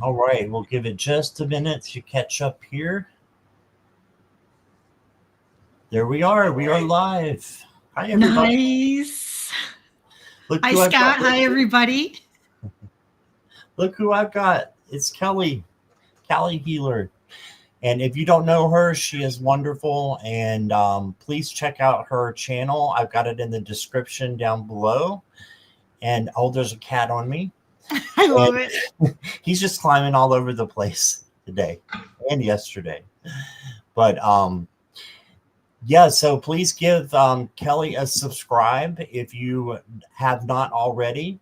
All right, we'll give it just a minute to catch up here. There we are. We are live. Hi, everybody. Nice. Look Hi, who I've Scott. got. Hi, everybody. Look who I've got. It's Kelly, Callie Healer. And if you don't know her, she is wonderful. And please check out her channel. I've got it in the description down below. And oh, there's a cat on me. I love it. He's just climbing all over the place today and yesterday. But yeah, so please give Kelly a subscribe if you have not already.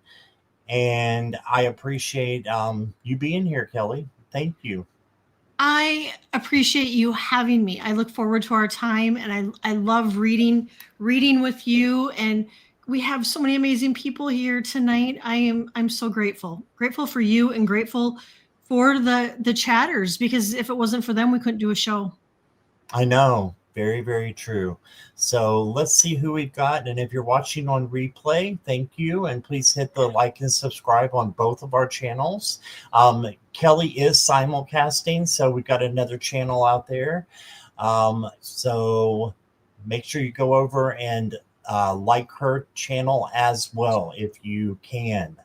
And I appreciate you being here, Kelly. Thank you. I appreciate you having me. I look forward to our time, and I love reading with you. And we have so many amazing people here tonight. I'm so grateful for you, and grateful for the chatters, because if it wasn't for them, we couldn't do a show. I know. Very, very true. So let's see who we've got. And if you're watching on replay, thank you. And please hit the like and subscribe on both of our channels. Kelly is simulcasting, so we've got another channel out there. So make sure you go over and like her channel as well if you can.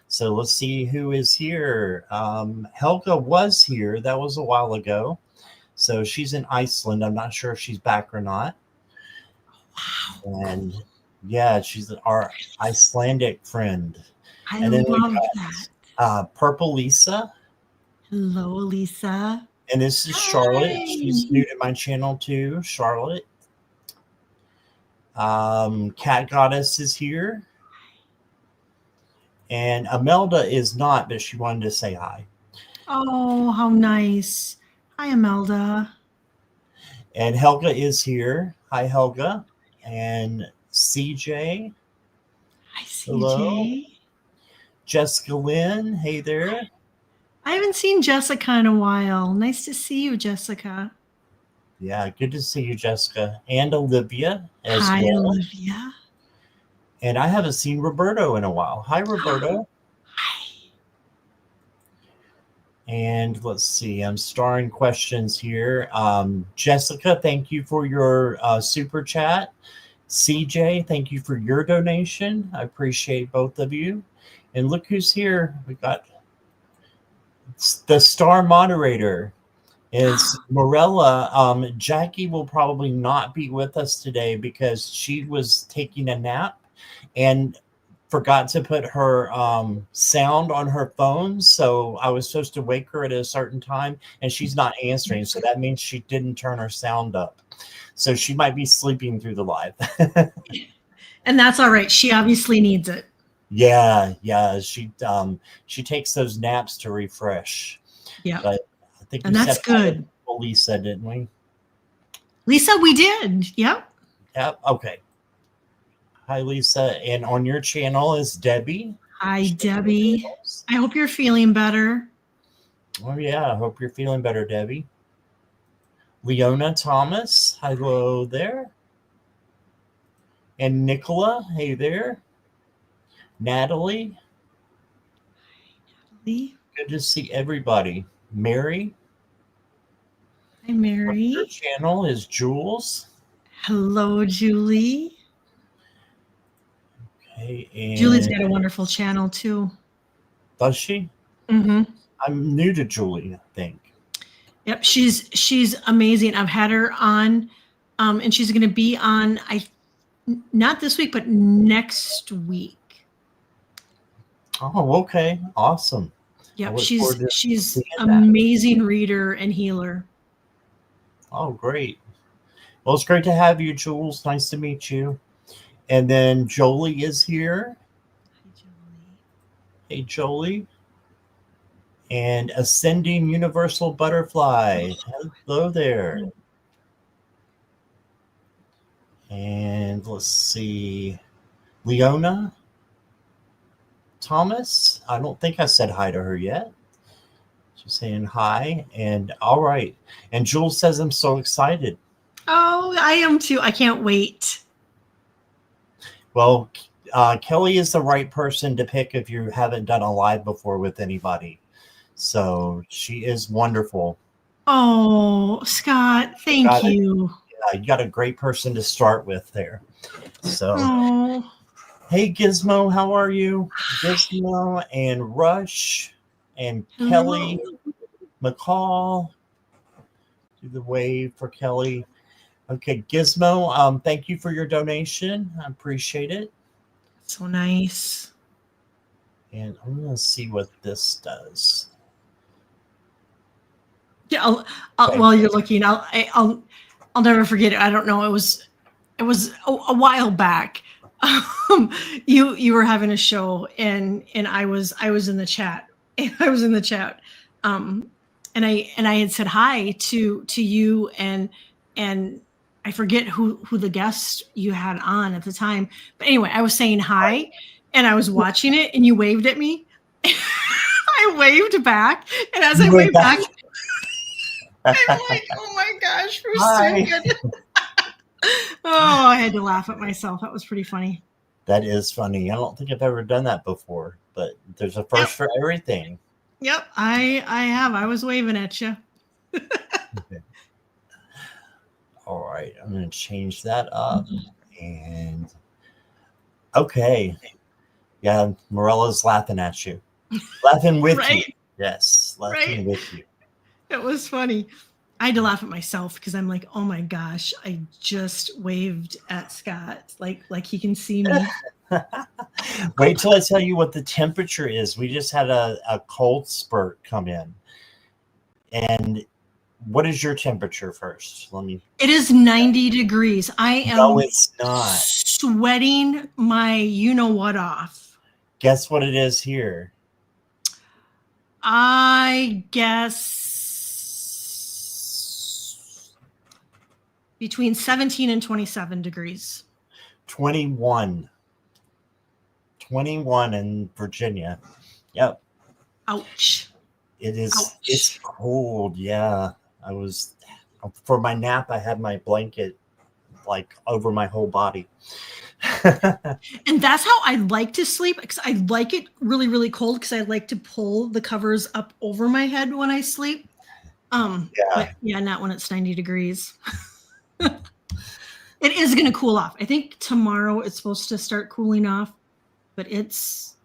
So let's see who is here. Helga was here. That was a while ago. So she's in Iceland. I'm not sure if she's back or not. Wow. And yeah, she's our Icelandic friend. I love that. Purple Lisa. Hello, Lisa. And this is Charlotte. She's new to my channel too, Charlotte. Cat Goddess is here. And Imelda is not, but she wanted to say hi. Oh, how nice. Hi, Imelda. And Helga is here. Hi, Helga. And CJ. Hi, CJ. Hello. Jessica Lynn. Hey there. I haven't seen Jessica in a while. Nice to see you, Jessica. Yeah, good to see you, Jessica. And Olivia as well. Hi, Olivia. And I haven't seen Roberto in a while. Hi, Roberto. Hi. And let's see, I'm starring questions here. Jessica, thank you for your super chat. CJ, thank you for your donation. I appreciate both of you. And look who's here. We got the star moderator. Is Morella. Jackie will probably not be with us today because she was taking a nap and forgot to put her sound on her phone. So I was supposed to wake her at a certain time and she's not answering. So that means she didn't turn her sound up. So she might be sleeping through the live. And that's all right. She obviously needs it. Yeah. She takes those naps to refresh. Yeah. But I think and that's good. Lisa, didn't we? Lisa, we did. Yep. Yep. Okay. Hi, Lisa. And on your channel is Debbie. Hi, Debbie. I hope you're feeling better. Oh, yeah. I hope you're feeling better, Debbie. Leona Thomas. Hello there. And Nicola. Hey there. Natalie. Hi, Natalie. Good to see everybody. Mary. Hi, Mary. Your channel is Jules. Hello, Julie. Okay, and Julie's got a wonderful channel too. Does she? Mm-hmm. I'm new to Julie, I think. Yep, she's amazing. I've had her on, and she's going to be on. Not this week, but next week. Oh, okay, awesome. Yep, she's amazing reader and healer. Oh, great. Well, it's great to have you, Jules. Nice to meet you. And then Jolie is here. Hi, Jolie. Hey, Jolie. And Ascending Universal Butterfly. Hello there. And let's see. Leona Thomas. I don't think I said hi to her yet. She's saying hi. And all right. And Jules says, I'm so excited. Oh, I am too. I can't wait. Well, Kelly is the right person to pick if you haven't done a live before with anybody. So she is wonderful. Oh, Scott, thank you. You got a great person to start with there. So, Oh, hey, Gizmo, how are you? Gizmo and Rush and Kelly hello. McCall. Do the wave for Kelly. Okay, Gizmo, thank you for your donation. I appreciate it. So nice. And I'm going to see what this does. Yeah, Okay. while you're looking, I'll never forget it. I don't know. It was a while back. You were having a show, and I was in the chat. I was in the chat. And I had said hi to you, and I forget who the guest you had on at the time. But anyway, I was saying hi, and I was watching it, and you waved at me. I waved back, and as I waved back, I'm like, oh my gosh, we're Hi. so good. Oh, I had to laugh at myself. That was pretty funny. That is funny. I don't think I've ever done that before, but there's a first for everything. Yep, I have. I was waving at you. Okay. All right, I'm going to change that up. And okay. Yeah, Morella's laughing at you. Laughing with you. Right? Yes, laughing Right? with you. It was funny. I had to laugh at myself because I'm like, oh my gosh, I just waved at Scott like he can see me. Wait till I tell you what the temperature is. We just had a cold spurt come in. And what is your temperature first? It is 90 degrees. I am No, it's not. Sweating my you-know-what off. Guess what it is here? I guess between 17 and 27 degrees. 21. 21 in Virginia. Yep. Ouch. It is. Ouch. It's cold. Yeah. For my nap, I had my blanket like over my whole body. And that's how I like to sleep, because I like it really, really cold, because I like to pull the covers up over my head when I sleep. But yeah, not when it's 90 degrees. It is going to cool off. I think tomorrow it's supposed to start cooling off, but it's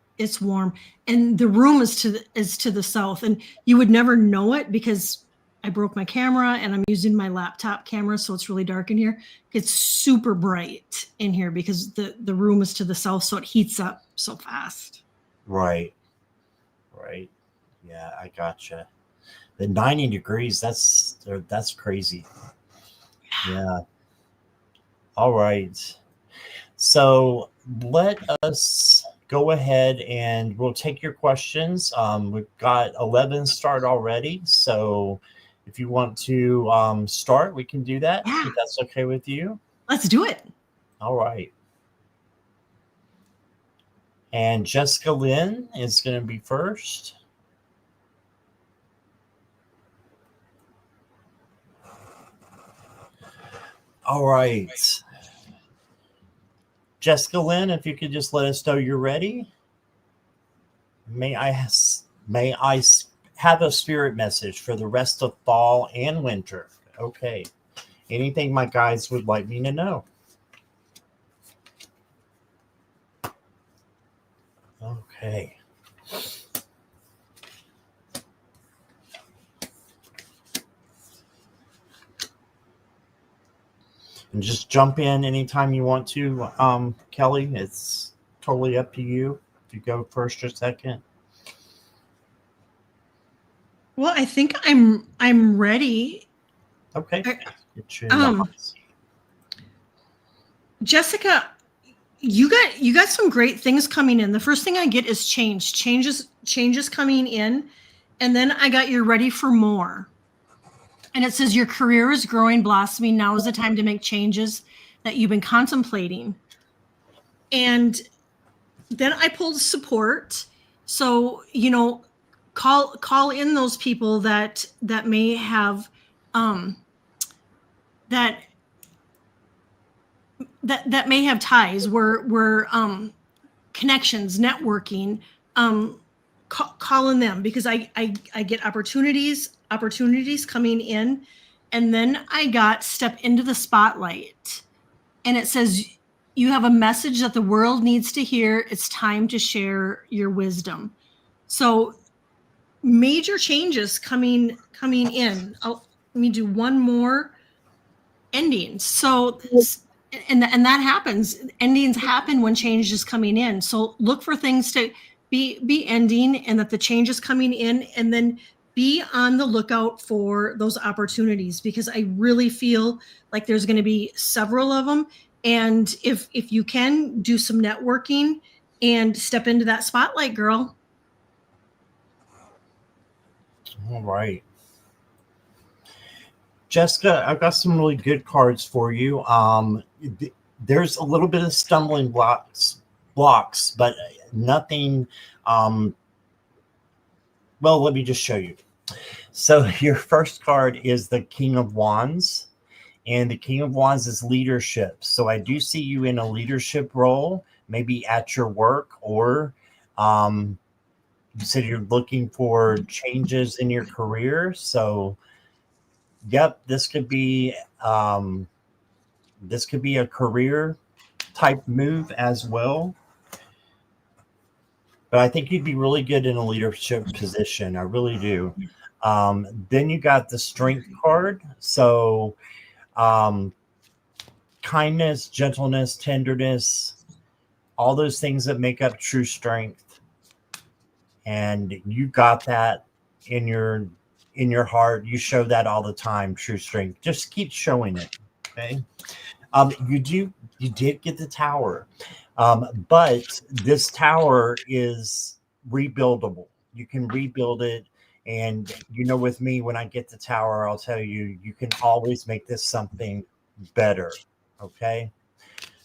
warm, and the room is to the south, and you would never know it because I broke my camera and I'm using my laptop camera, so it's really dark in here. It's super bright in here because the room is to the south, so it heats up so fast. Right. Yeah, I gotcha. The 90 degrees, that's crazy. Yeah. All right. So let us go ahead and we'll take your questions. We've got 11 start already. So if you want to start, we can do that. Yeah. If that's okay with you. Let's do it. All right. And Jessica Lynn is going to be first. All right. Jessica Lynn, if you could just let us know you're ready. May I have a spirit message for the rest of fall and winter? Okay. Anything my guides would like me to know? Okay. And just jump in anytime you want to, Kelly. It's totally up to you if you go first or second. Well, I think I'm ready. Okay. Jessica, you got some great things coming in. The first thing I get is changes coming in, and then I got you're ready for more. And it says your career is growing, blossoming. Now is the time to make changes that you've been contemplating. And then I pulled support. So, call in those people that may have that may have ties, where connections, networking, calling them, because I get opportunities coming in. And then I got step into the spotlight, and it says, you have a message that the world needs to hear. It's time to share your wisdom. So major changes coming in. Let me do one more. Endings. So, and that happens. Endings happen when change is coming in. So look for things to be ending, and that the change is coming in, and then be on the lookout for those opportunities, because I really feel like there's going to be several of them. And if you can do some networking and step into that spotlight, girl. All right. Jessica, I've got some really good cards for you. There's a little bit of stumbling blocks, but nothing. Well, let me just show you. So your first card is the King of Wands, and the King of Wands is leadership. So I do see you in a leadership role, maybe at your work, or you said you're looking for changes in your career. So yep, this could be a career type move as well. But I think you'd be really good in a leadership position. I really do. Then you got the Strength card. So kindness, gentleness, tenderness, all those things that make up true strength. And you got that in your heart. You show that all the time, true strength. Just keep showing it. Okay. You did get the tower. But this tower is rebuildable. You can rebuild it. And, with me, when I get the tower, I'll tell you, you can always make this something better. Okay.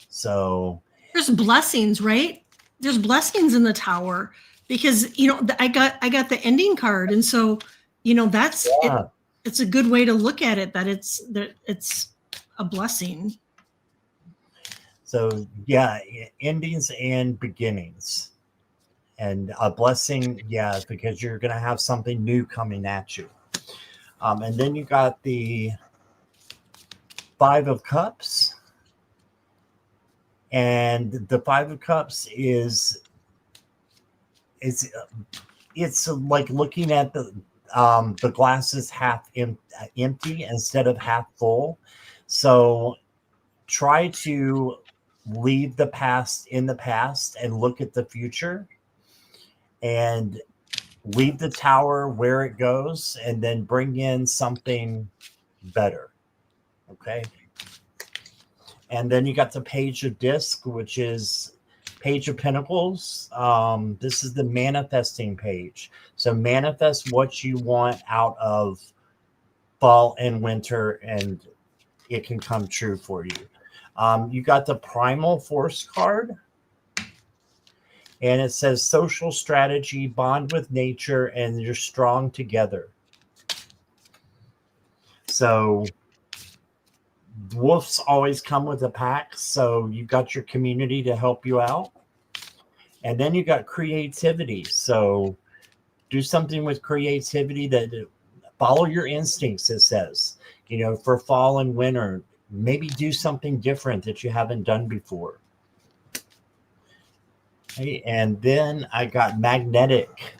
So there's blessings, right? There's blessings in the tower, because, I got the ending card. And so, that's it. It's a good way to look at it, that it's a blessing. So yeah, endings and beginnings, and a blessing. Yeah, because you're going to have something new coming at you. And then you got the Five of Cups, and the Five of Cups is it's like looking at the glass is half empty instead of half full. So try to leave the past in the past and look at the future, and leave the tower where it goes, and then bring in something better. Okay. And then you got the Page of Disc, which is Page of Pentacles. This is the manifesting page. So manifest what you want out of fall and winter, and it can come true for you. You got the Primal Force card, and it says social strategy, bond with nature, and you're strong together. So wolves always come with a pack, so you've got your community to help you out. And then you got creativity. So do something with creativity, that follow your instincts, it says, for fall and winter. Maybe do something different that you haven't done before. Okay, and then I got magnetic.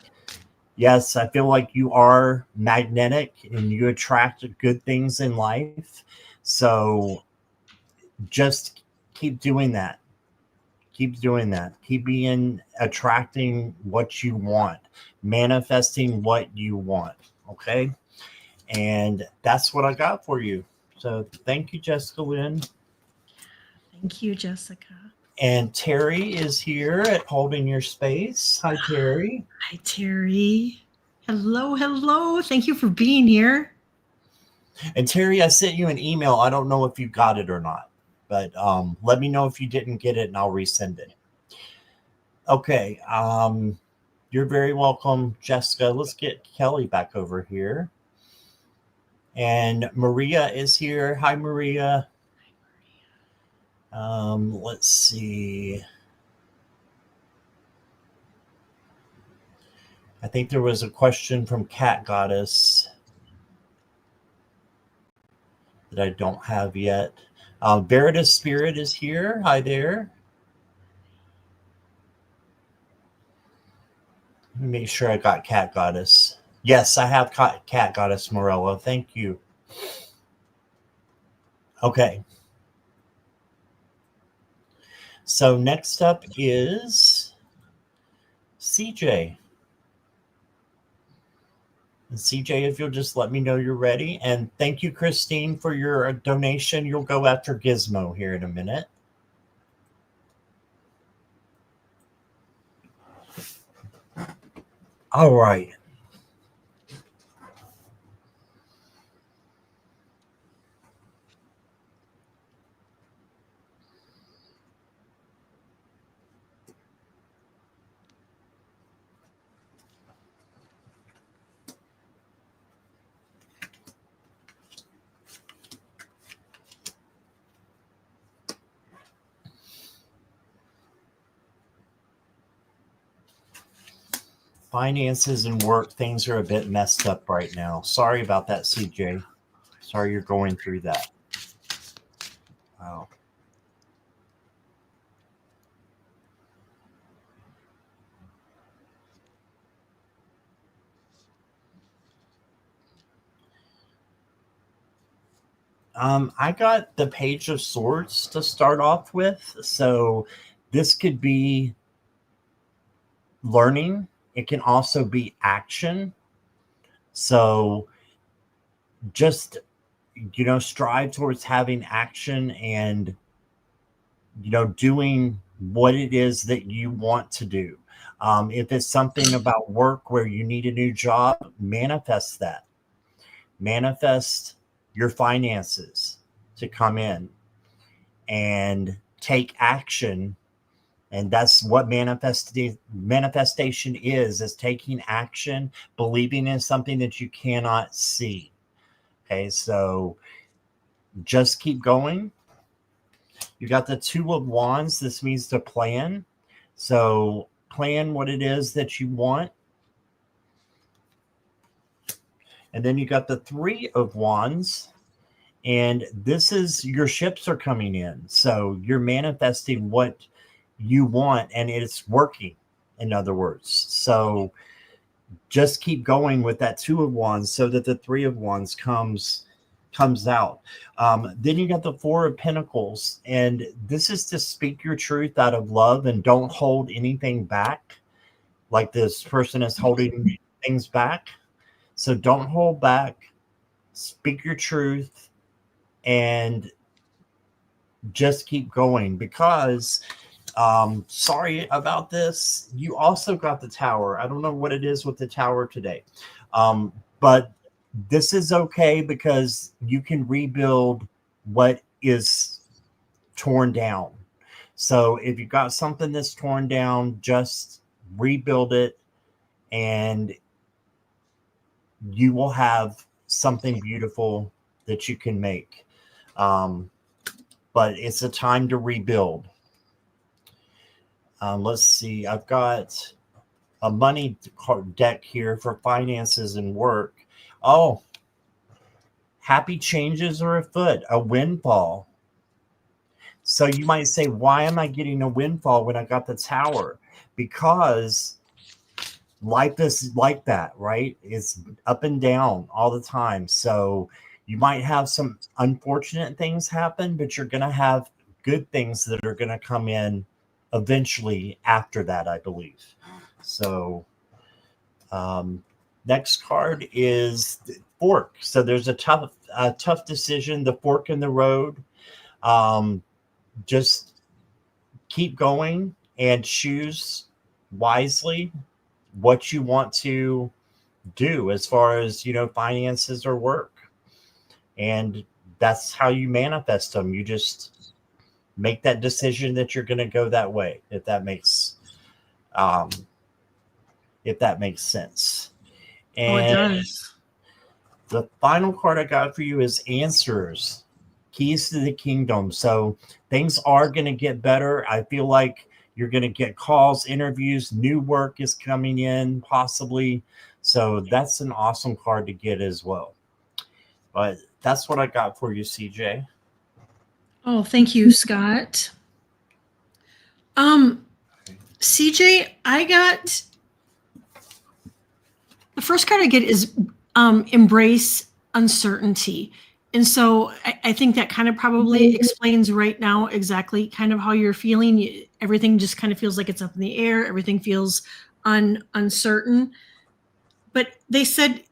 Yes, I feel like you are magnetic and you attract good things in life. So just keep doing that. Keep doing that. Keep attracting what you want, manifesting what you want. Okay. And that's what I got for you. So thank you, Jessica Lynn. Thank you, Jessica. And Terry is here at Holding Your Space. Hi, Terry. Hi, Terry. Hello, hello. Thank you for being here. And Terry, I sent you an email. I don't know if you got it or not, but let me know if you didn't get it and I'll resend it. Okay. You're very welcome, Jessica. Let's get Kelly back over here. And Maria is here. Hi, Maria. Let's see. I think there was a question from Cat Goddess that I don't have yet. Veritas Spirit is here. Hi there. Let me make sure I got Cat Goddess. Yes, I have Cat Goddess Morello. Thank you. Okay. So next up is CJ. And CJ, if you'll just let me know you're ready. And thank you, Christine, for your donation. You'll go after Gizmo here in a minute. All right. Finances and work, things are a bit messed up right now. Sorry about that, CJ. Sorry you're going through that. Wow. I got the Page of Swords to start off with. So this could be learning. It can also be action. So just, strive towards having action and, doing what it is that you want to do. If it's something about work where you need a new job, manifest that. Manifest your finances to come in and take action. And that's what manifestation is taking action, believing in something that you cannot see. Okay, so just keep going. You got the Two of Wands. This means to plan. So plan what it is that you want. And then you got the Three of Wands. And this is your ships are coming in. So you're manifesting what you want and it's working, in other words. So just keep going with that Two of Wands so that the Three of Wands comes out. Then you got the Four of Pentacles, and this is to speak your truth out of love and don't hold anything back, like this person is holding things back. So don't hold back, speak your truth, and just keep going. Because sorry about this, you also got the Tower. I don't know what it is with the Tower today, but this is okay because you can rebuild what is torn down. So if you got something that's torn down, just rebuild it and you will have something beautiful that you can make. But it's a time to rebuild. Let's see. I've got a money deck here for finances and work. Oh, happy changes are afoot, a windfall. So you might say, why am I getting a windfall when I got the Tower? Because life is like that, right? It's up and down all the time. So you might have some unfortunate things happen, but you're going to have good things that are going to come in eventually after that, I believe. So next card is fork. So there's a tough decision, the fork in the road. Just keep going and choose wisely what you want to do as far as, finances or work. And that's how you manifest them. You just make that decision that you're going to go that way, if that makes sense. And it does. The final card I got for you is Answers, Keys to the Kingdom. So things are going to get better. I feel like You're going to get calls, interviews, new work is coming in possibly. So that's an awesome card to get as well. But that's what I got for you, CJ. Oh, thank you, Scott. CJ, I got the first card I get is embrace uncertainty. And so I think that kind of probably explains right now exactly kind of how you're feeling. Everything just kind of feels like it's up in the air. Everything feels uncertain. But they said,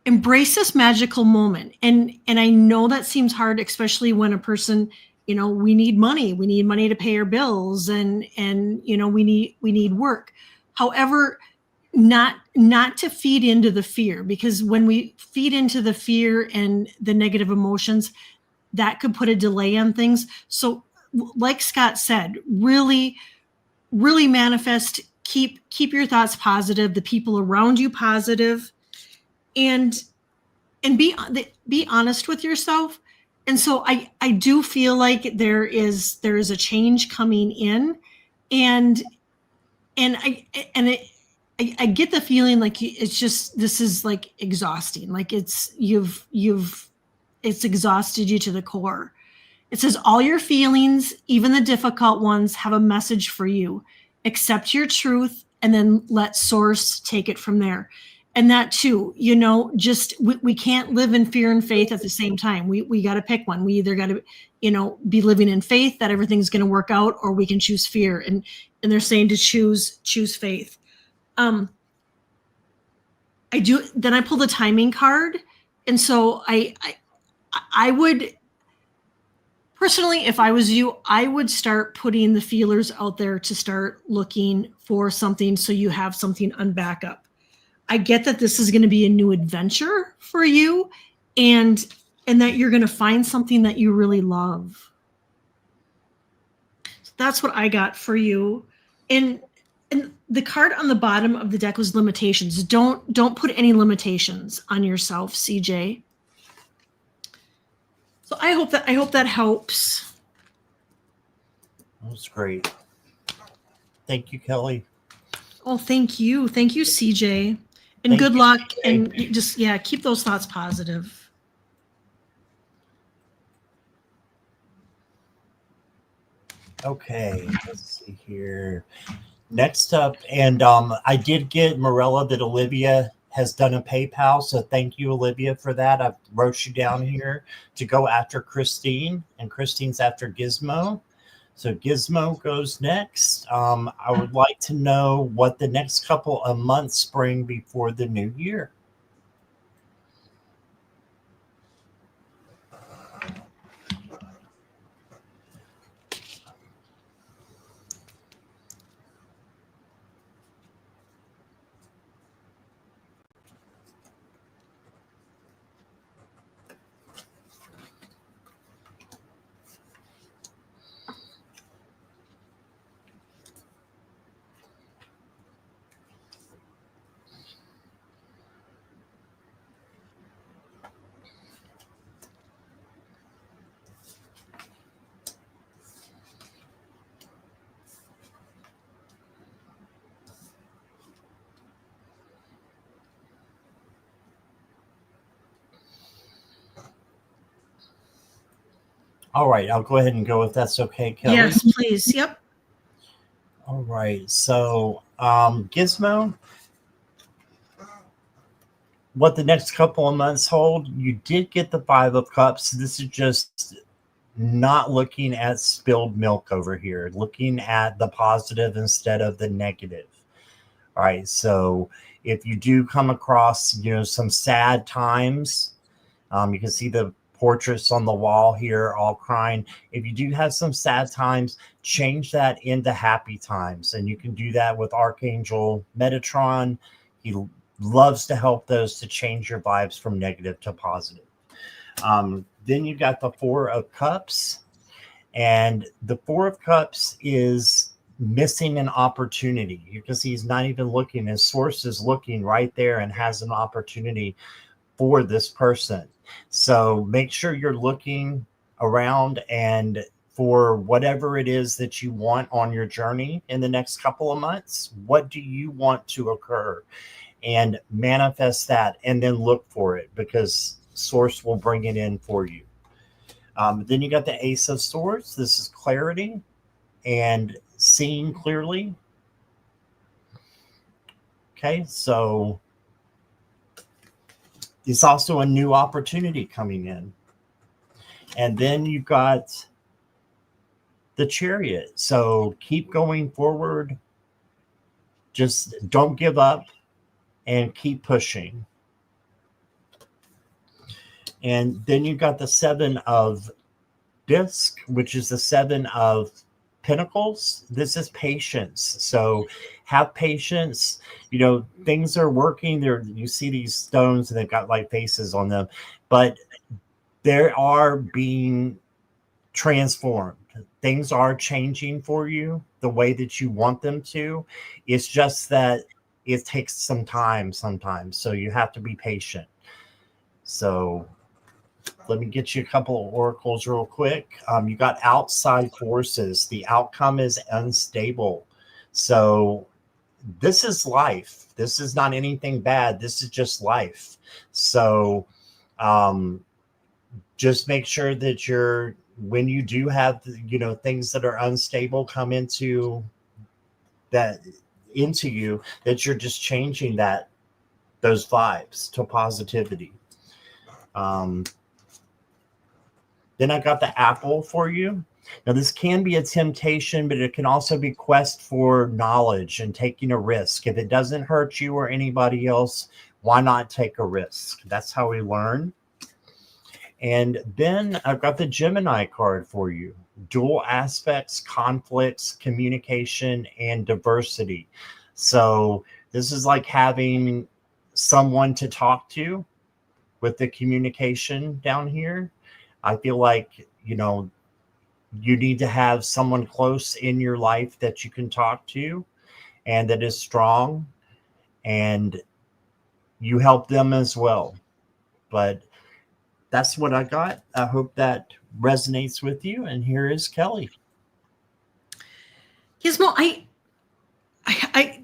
embrace this magical moment. And I know that seems hard, especially when a person, we need money. We need money to pay our bills and we need work. However, not to feed into the fear, because when we feed into the fear and the negative emotions, that could put a delay on things. So like Scott said, really, really manifest, keep your thoughts positive, the people around you positive, and be honest with yourself. And so I do feel like there is a change coming in, and I get the feeling like it's just, this is like exhausting. Like it's exhausted you to the core. It says all your feelings, even the difficult ones, have a message for you. Accept your truth and then let source take it from there. And that too, just we can't live in fear and faith at the same time. We got to pick one. We either got to, be living in faith that everything's going to work out, or we can choose fear. And they're saying to choose faith. Then I pull the timing card. And so I would personally, if I was you, I would start putting the feelers out there to start looking for something, so you have something on backup. I get that this is going to be a new adventure for you, and that you're going to find something that you really love. So that's what I got for you. And the card on the bottom of the deck was limitations. Don't put any limitations on yourself, CJ. So I hope that helps. That was great. Thank you, Kelly. Oh, thank you, CJ. And Thank good you, luck. CJ. And just, keep those thoughts positive. Okay, let's see here. Next up, and I did get Morella that Olivia has done a PayPal, so thank you, Olivia, for that. I've wrote you down here to go after Christine, and Christine's after Gizmo. So Gizmo goes next. I would like to know what the next couple of months bring before the new year. All right, I'll go ahead and go if that's okay, Kelly. Yes, please. Yep. All right, so Gizmo, what the next couple of months hold, you did get the Five of Cups. This is just not looking at spilled milk over here, looking at the positive instead of the negative. All right, so if you do come across, some sad times, you can see the portraits on the wall here all crying. If you do have some sad times, change that into happy times, and you can do that with Archangel Metatron. He loves to help those to change your vibes from negative to positive. Then you got the Four of Cups, and the Four of Cups is missing an opportunity. You can see he's not even looking. His source is looking right there and has an opportunity for this person. So make sure you're looking around and for whatever it is that you want on your journey in the next couple of months. What do you want to occur? And manifest that, and then look for it, because source will bring it in for you. Then you got the Ace of Swords. This is clarity and seeing clearly. Okay, so it's also a new opportunity coming in. And then you've got the Chariot. So keep going forward. Just don't give up and keep pushing. And then you've got the Seven of Disc, which is the Seven of Pentacles. This is patience. So have patience. You know, things are working there. You see these stones and they've got like faces on them, but they are being transformed. Things are changing for you the way that you want them to. It's just that it takes some time sometimes. So you have to be patient. So let me get you a couple of oracles real quick. You got outside forces. The outcome is unstable. So this is life. This is not anything bad. This is just life. So just make sure that when you do have, you know, things that are unstable come into you, that you're just changing those vibes to positivity. Then I got the Apple for you. Now, this can be a temptation, but it can also be quest for knowledge and taking a risk. If it doesn't hurt you or anybody else, why not take a risk? That's how we learn. And then I've got the Gemini card for you. Dual aspects, conflicts, communication, and diversity. So this is like having someone to talk to with the communication down here. I feel like, you know, you need to have someone close in your life that you can talk to and that is strong, and you help them as well. But that's what I got. I hope that resonates with you. And here is Kelly. Gizmo,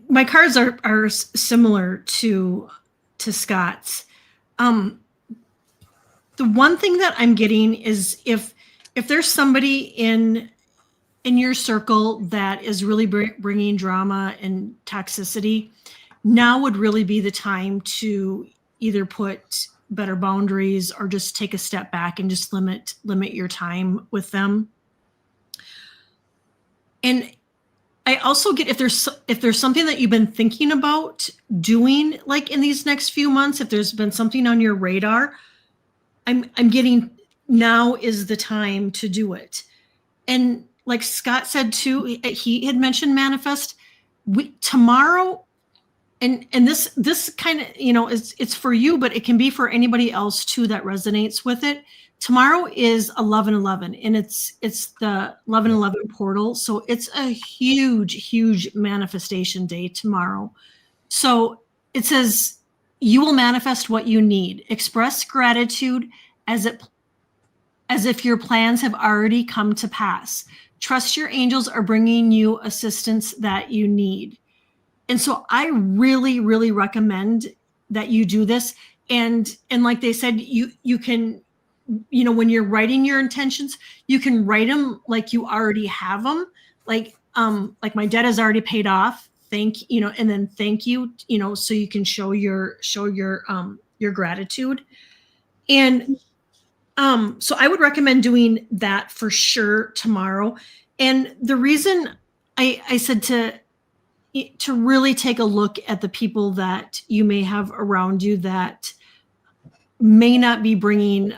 my cards are similar to Scott's. The one thing that I'm getting is if there's somebody in your circle that is really bringing drama and toxicity, now would really be the time to either put better boundaries or just take a step back and just limit your time with them. And I also get if there's something that you've been thinking about doing, like in these next few months, if there's been something on your radar, I'm getting now is the time to do it. And like Scott said too, he had mentioned manifest. Tomorrow, and this kind of, you know, it's for you, but it can be for anybody else too that resonates with it. Tomorrow is 11/11, and it's the 11/11 portal. So it's a huge manifestation day tomorrow. So it says, you will manifest what you need. Express gratitude as if your plans have already come to pass. Trust your angels are bringing you assistance that you need. And so I really recommend that you do this. And like they said, you can, you know, when you're writing your intentions, you can write them like you already have them. Like my debt is already paid off. Thank you, and then thank you, so you can show your gratitude. And so I would recommend doing that for sure tomorrow. And the reason I said to really take a look at the people that you may have around you that may not be bringing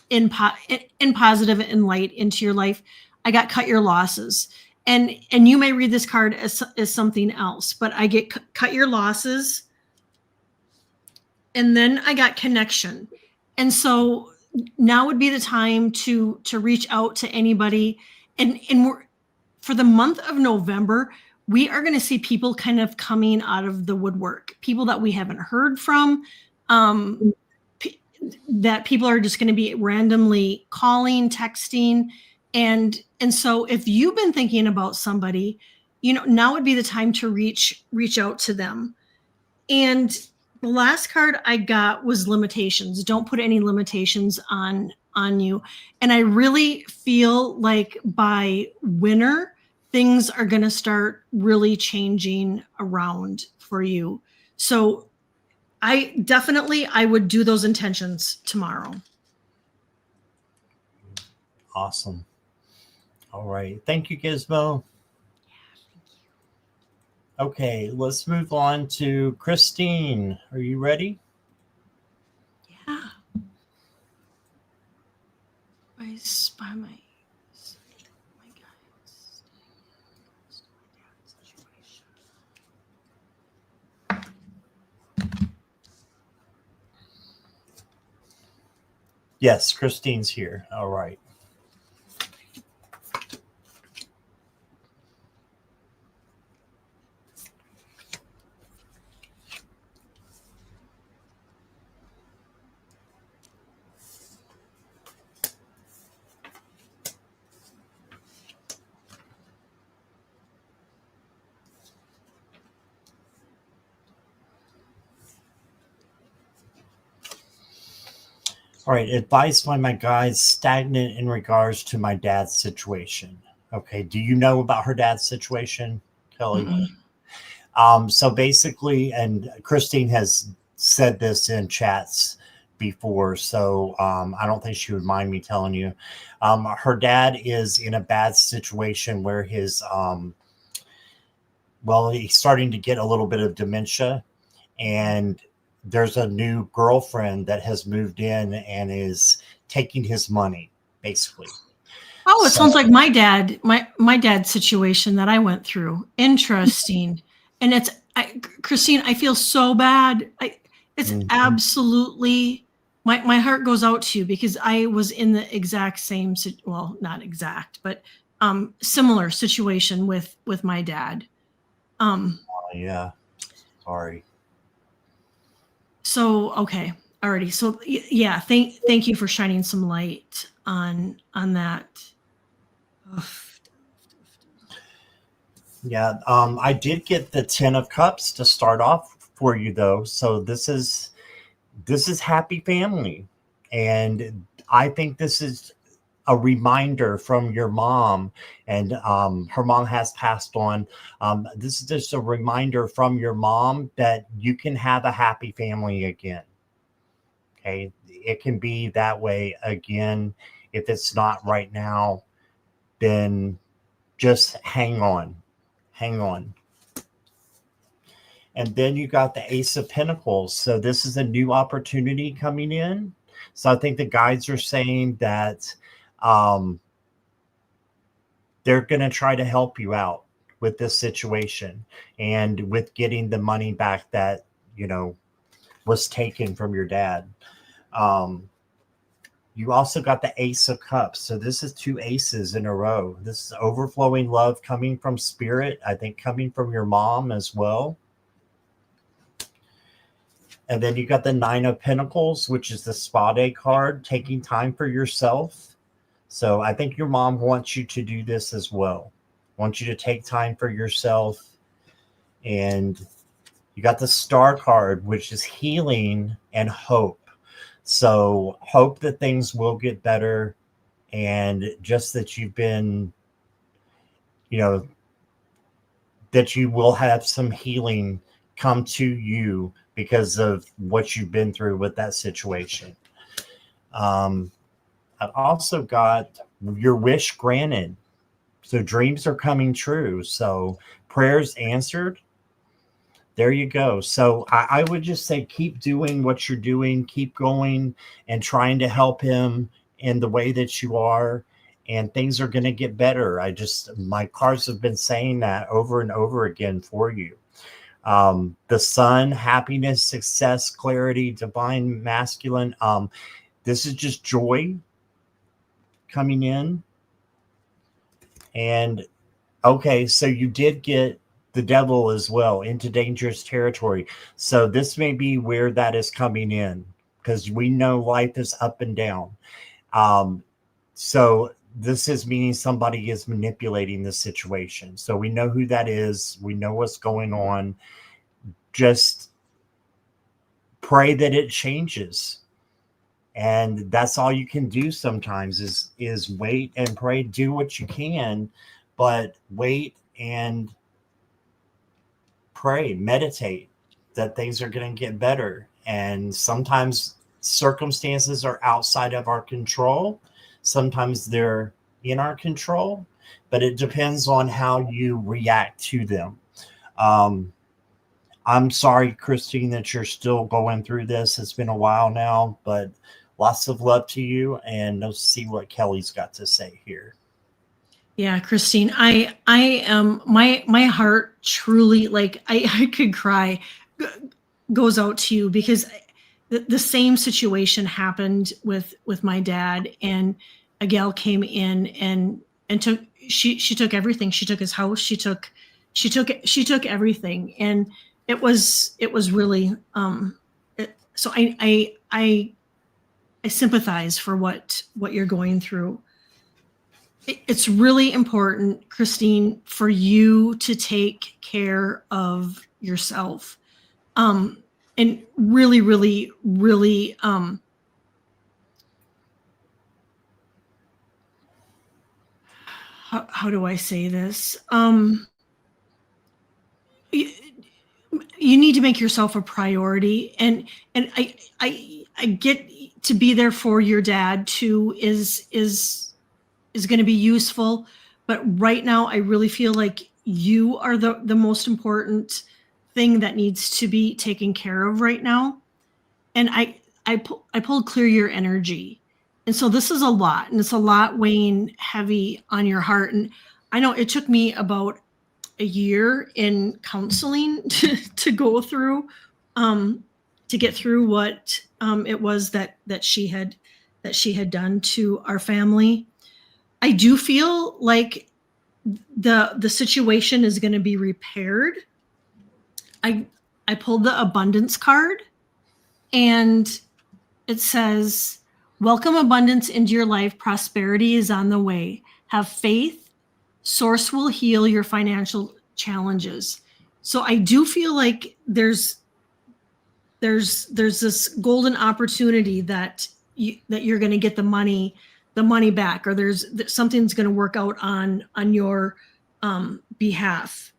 in positive and light into your life. I got cut your losses. And you may read this card as something else, but I get cut your losses. And then I got connection. And so now would be the time to reach out to anybody. And for the month of November, we are going to see people kind of coming out of the woodwork, people that we haven't heard from. that people are just going to be randomly calling, texting. And so if you've been thinking about somebody, now would be the time to reach out to them. And the last card I got was limitations. Don't put any limitations on you. And I really feel like by winter, things are going to start really changing around for you. So I would do those intentions tomorrow. Awesome. All right. Thank you, Gizmo. Okay, let's move on to Christine. Are you ready? Yeah. I spy my guys. Yes, Christine's here. All right. All right, advice by my guides, stagnant in regards to my dad's situation. Okay, do you know about her dad's situation, Kelly? Mm-hmm. So basically, and Christine has said this in chats before, so I don't think she would mind me telling you. Her dad is in a bad situation where he's starting to get a little bit of dementia, and there's a new girlfriend that has moved in and is taking his money, basically. Oh, it sounds like my dad's situation that I went through. Interesting. And Christine, I feel so bad. It's absolutely, my heart goes out to you because I was in the exact same, well, not exact, but similar situation with my dad. Yeah, sorry. So, okay. Alrighty. So yeah, thank you for shining some light on that. Yeah, I did get the 10 of Cups to start off for you though. So this is happy family. And I think this is a reminder from your mom, and her mom has passed on. This is just a reminder from your mom that you can have a happy family again. Okay, it can be that way again. If it's not right now, then just hang on. And then you got the Ace of Pentacles. So this is a new opportunity coming in. So I think the guides are saying that they're going to try to help you out with this situation and with getting the money back that, was taken from your dad. You also got the Ace of Cups. So this is 2 aces in a row. This is overflowing love coming from spirit. I think coming from your mom as well. And then you got the 9 of Pentacles, which is the Spa Day card, taking time for yourself. So I think your mom wants you to do this as well. Wants you to take time for yourself. And you got the Star card, which is healing and hope. So hope that things will get better, and just that you've been, that you will have some healing come to you because of what you've been through with that situation. I've also got your wish granted. So dreams are coming true. So prayers answered. There you go. So I would just say keep doing what you're doing, keep going and trying to help him in the way that you are, and things are going to get better. My cards have been saying that over and over again for you. The Sun, happiness, success, clarity, divine masculine. This is just joy coming in. And okay, so you did get the Devil as well, into dangerous territory. So this may be where that is coming in. because we know life is up and down. So this is meaning somebody is manipulating the situation. So we know who that is. We know what's going on. Just pray that it changes. And that's all you can do sometimes is wait and pray. Do what you can, but wait and pray, meditate that things are going to get better. And sometimes circumstances are outside of our control. Sometimes they're in our control, but it depends on how you react to them. I'm sorry, Christine, that you're still going through this. It's been a while now, but lots of love to you, and let's see what Kelly's got to say here. Yeah, Christine, I am my heart truly, like I could cry, goes out to you, because the same situation happened with my dad, and a gal came in and took she took everything. She took his house. She took everything, and it was really so I sympathize for what you're going through. It's really important, Christine, for you to take care of yourself. And really, really, really, how do I say this? You need to make yourself a priority, and I get to be there for your dad too is going to be useful, but right now I really feel like you are the most important thing that needs to be taken care of right now. And I pulled clear your energy, and so this is a lot, and it's a lot weighing heavy on your heart. And I know it took me about a year in counseling to go through, to get through what it was that she had done to our family. I do feel like the situation is going to be repaired. I pulled the abundance card, and it says, "Welcome abundance into your life. Prosperity is on the way. Have faith. Source will heal your financial challenges." So I do feel like there's this golden opportunity that you're going to get the money back, or there's something's going to work out on your behalf.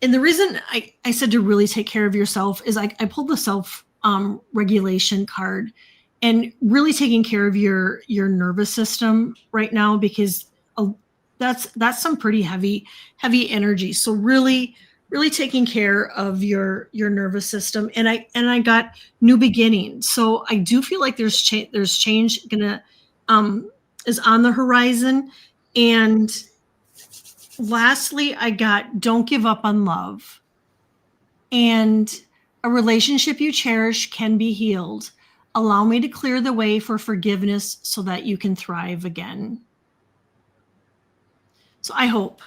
And the reason I said to really take care of yourself is I pulled the self regulation card, and really taking care of your nervous system right now, because that's some pretty heavy energy. So really taking care of your nervous system. And I got new beginnings. So I do feel like there's change gonna is on the horizon. And lastly, I got don't give up on love. And a relationship you cherish can be healed. Allow me to clear the way for forgiveness so that you can thrive again. So I hope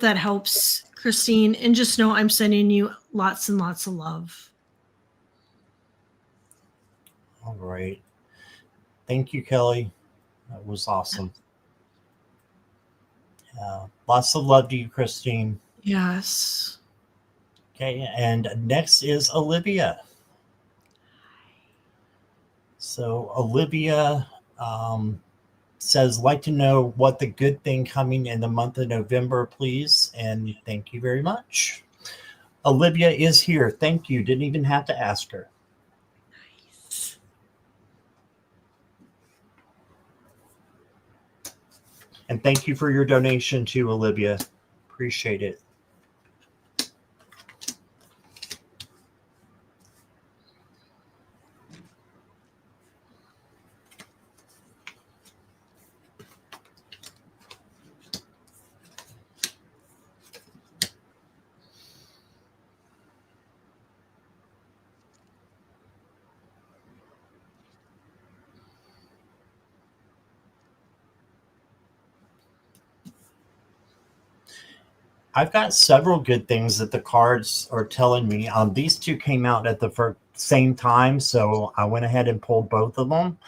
that helps, Christine. And just know I'm sending you lots and lots of love. All right. Thank you, Kelly. That was awesome. Lots of love to you, Christine. Yes. Okay, and next is Olivia. So Olivia says, like to know what the good thing coming in the month of November, please. And thank you very much. Olivia is here. Thank you. Didn't even have to ask her. Nice. And thank you for your donation too, Olivia. Appreciate it. I've got several good things that the cards are telling me. These two came out at the same time. So I went ahead and pulled both of them.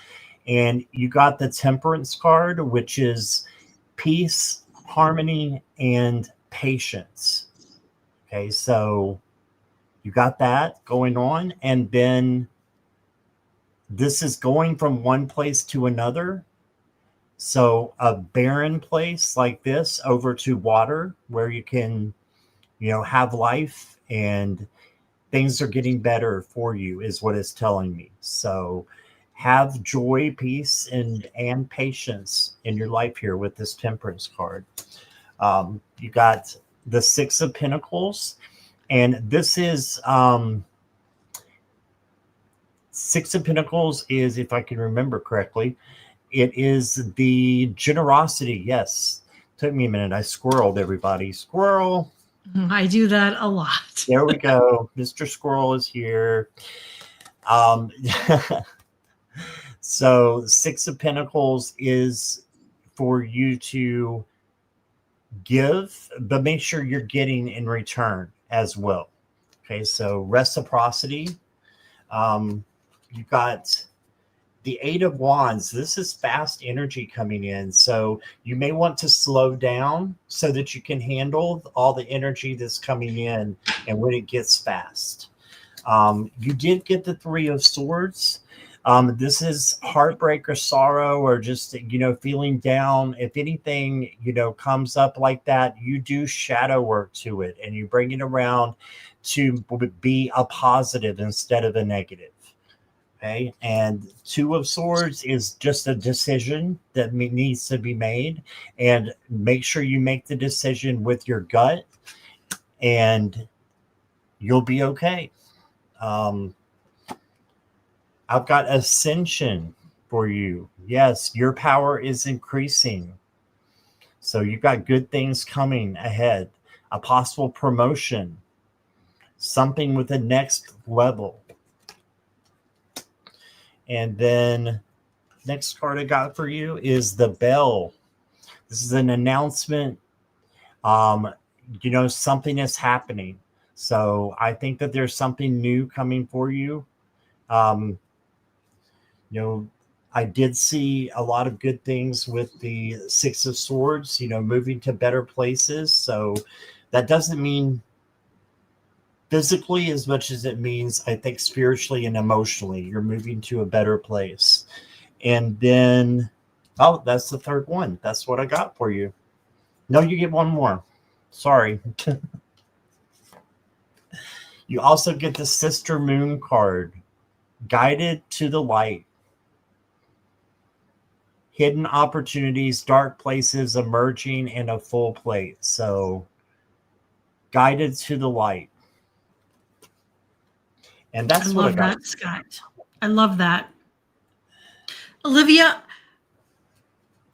And you got the Temperance card, which is peace, harmony, and patience. Okay, so you got that going on. And then this is going from one place to another. So a barren place like this over to water where you can, have life and things are getting better for you is what it's telling me. So have joy, peace, and patience in your life here with this Temperance card. You got the Six of Pentacles, and this is Six of Pentacles is, if I can remember correctly, it is the generosity. Yes. Took me a minute. I squirreled everybody. Squirrel. I do that a lot. There we go. Mr. Squirrel is here. So Six of Pentacles is for you to give, but make sure you're getting in return as well. Okay, so reciprocity. You got the Eight of Wands. This is fast energy coming in. So you may want to slow down so that you can handle all the energy that's coming in and when it gets fast. You did get the Three of Swords. This is heartbreak or sorrow or just, feeling down. If anything, comes up like that, you do shadow work to it and you bring it around to be a positive instead of a negative. Okay. And Two of Swords is just a decision that needs to be made, and make sure you make the decision with your gut and you'll be okay. I've got Ascension for you. Yes, your power is increasing. So you've got good things coming ahead. A possible promotion. Something with the next level. And then next card I got for you is the Bell. This is an announcement. Something is happening. So I think that there's something new coming for you. I did see a lot of good things with the Six of Swords, moving to better places. So that doesn't mean physically as much as it means, I think, spiritually and emotionally. You're moving to a better place. And then, that's the third one. That's what I got for you. No, you get one more. Sorry. You also get the Sister Moon card. Guided to the light. Hidden opportunities, dark places emerging in a full plate. So, guided to the light. And that's I what love that, Scott. I love that. Olivia,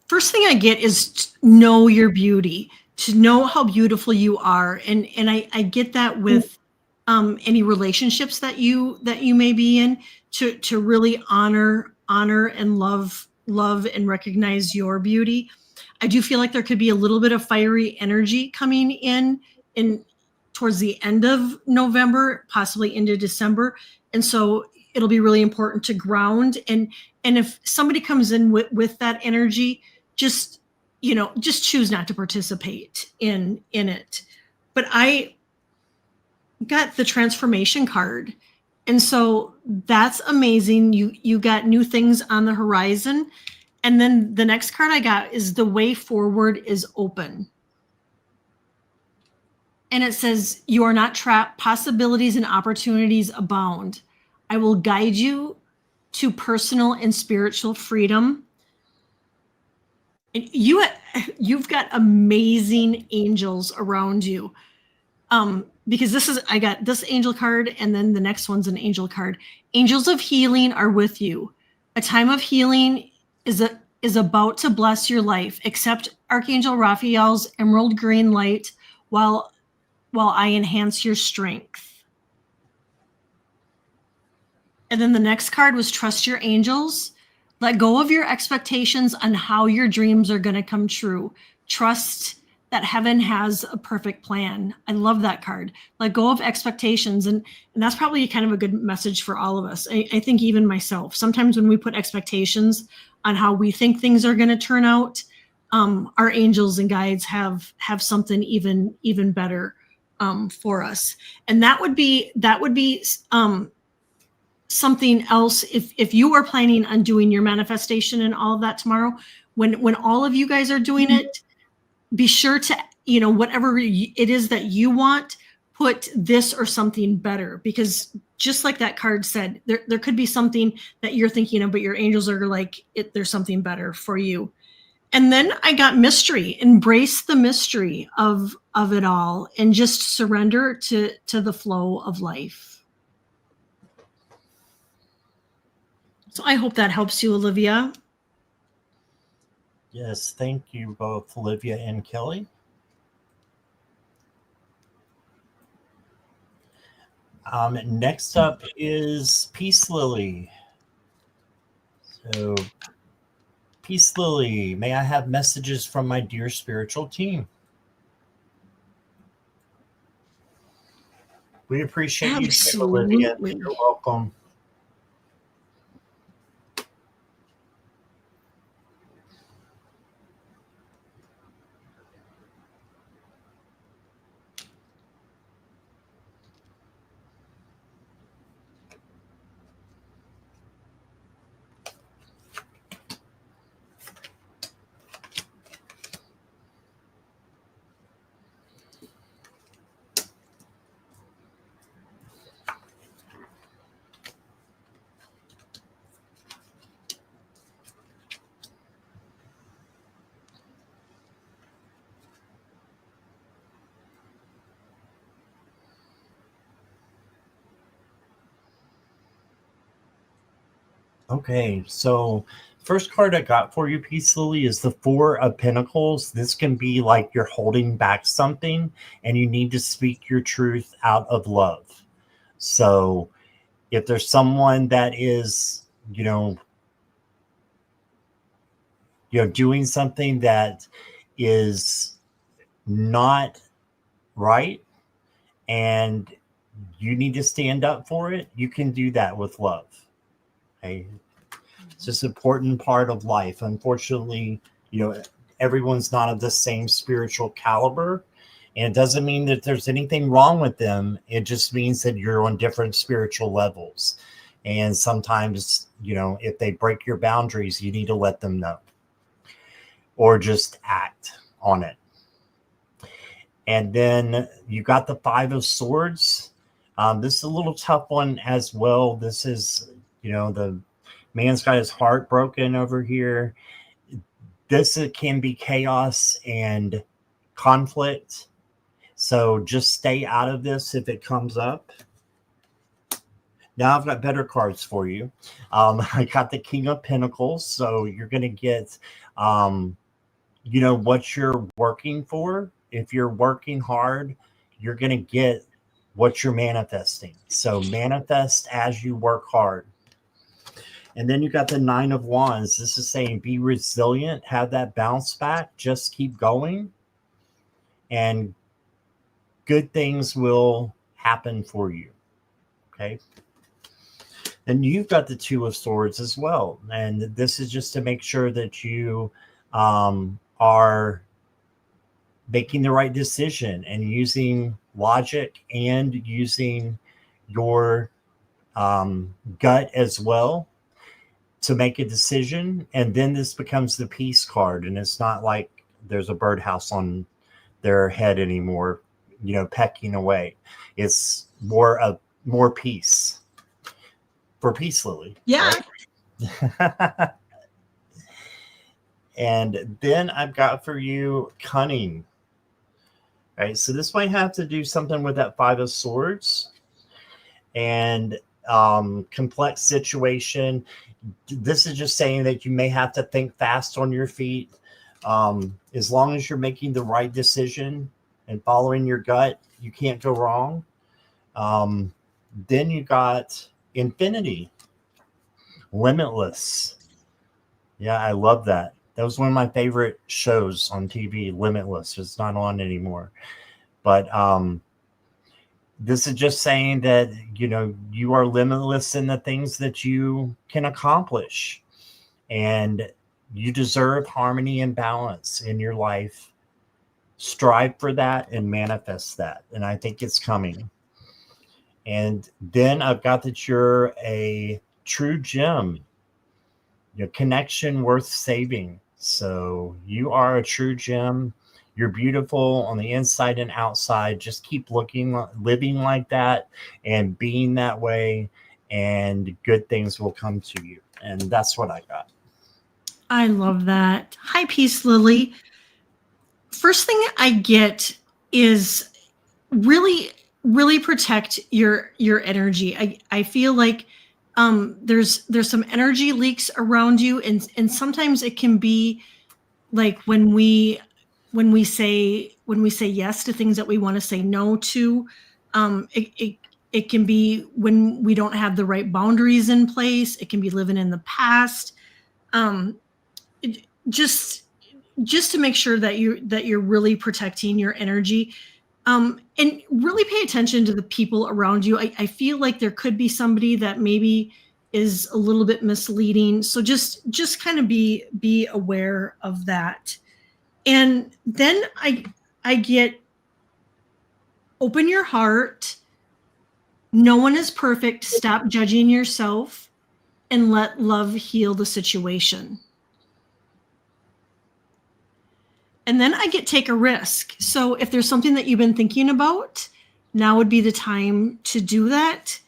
first thing I get is to know your beauty, to know how beautiful you are. And I get that with any relationships that you may be in, to really honor and love and recognize your beauty. I do feel like there could be a little bit of fiery energy coming in towards the end of November, possibly into December. And so it'll be really important to ground. And if somebody comes in with that energy, just choose not to participate in it. But I got the Transformation card. And so that's amazing. You got new things on the horizon. And then the next card I got is the way forward is open. And it says, you are not trapped. Possibilities and opportunities abound. I will guide you to personal and spiritual freedom. And you've got amazing angels around you. Because I got this angel card, and then the next one's an angel card. Angels of healing are with you. A time of healing is about to bless your life. Accept Archangel Raphael's emerald green light while I enhance your strength. And then the next card was trust your angels. Let go of your expectations on how your dreams are going to come true. Trust that heaven has a perfect plan. I love that card. Let go of expectations. And that's probably kind of a good message for all of us. I think even myself, sometimes when we put expectations on how we think things are going to turn out, our angels and guides have something even better for us. And that would be something else. If you are planning on doing your manifestation and all of that tomorrow, when all of you guys are doing it, be sure to, whatever it is that you want, put this or something better, because just like that card said, there could be something that you're thinking of, but your angels are like, there's something better for you. And then I got mystery. Embrace the mystery of it all and just surrender to the flow of life. So I hope that helps you, Olivia. Yes, thank you both, Olivia and Kelly. Next up is Peace Lily. So, Peace Lily, may I have messages from my dear spiritual team? We appreciate you, Olivia. You're welcome. Okay, so first card I got for you, Peace Lily, is the Four of Pentacles. This can be like you're holding back something and you need to speak your truth out of love. So if there's someone that is, doing something that is not right and you need to stand up for it, you can do that with love. Okay. It's just an important part of life. Unfortunately, everyone's not of the same spiritual caliber. And it doesn't mean that there's anything wrong with them. It just means that you're on different spiritual levels. And sometimes, if they break your boundaries, you need to let them know. Or just act on it. And then you got the Five of Swords. This is a little tough one as well. This is, the man's got his heart broken over here. This can be chaos and conflict. So just stay out of this if it comes up. Now I've got better cards for you. I got the King of Pentacles. So you're going to get, what you're working for. If you're working hard, you're going to get what you're manifesting. So manifest as you work hard. And then you got the Nine of Wands. This is saying be resilient, have that bounce back, just keep going, and good things will happen for you. Okay. Then you've got the Two of Swords as well. And this is just to make sure that you are making the right decision and using logic and using your gut as well to make a decision. And then this becomes the Peace card, and it's not like there's a birdhouse on their head anymore, pecking away. It's more peace for Peace Lily. Yeah. Right? And then I've got for you Cunning. All right, so this might have to do something with that Five of Swords and complex situation. This is just saying that you may have to think fast on your feet. As long as you're making the right decision and following your gut, you can't go wrong. Then you got Infinity, Limitless. Yeah, I love that. That was one of my favorite shows on TV, Limitless. It's not on anymore. But this is just saying that, you are limitless in the things that you can accomplish. And you deserve harmony and balance in your life. Strive for that and manifest that. And I think it's coming. And then I've got that you're a true gem, your connection worth saving. So you are a true gem. You're beautiful on the inside and outside. Just keep living like that and being that way, and good things will come to you. And that's what I got. I love that. Hi, Peace Lily. First thing I get is really, really protect your energy. I feel like there's some energy leaks around you, and sometimes it can be like when we say yes to things that we want to say no to. It can be when we don't have the right boundaries in place. It can be living in the past. Just to make sure that you're really protecting your energy, and really pay attention to the people around you. I feel like there could be somebody that maybe is a little bit misleading. So just kind of be aware of that. And then I get, open your heart. No one is perfect. Stop judging yourself and let love heal the situation. And then I get, take a risk. So if there's something that you've been thinking about, now would be the time to do that.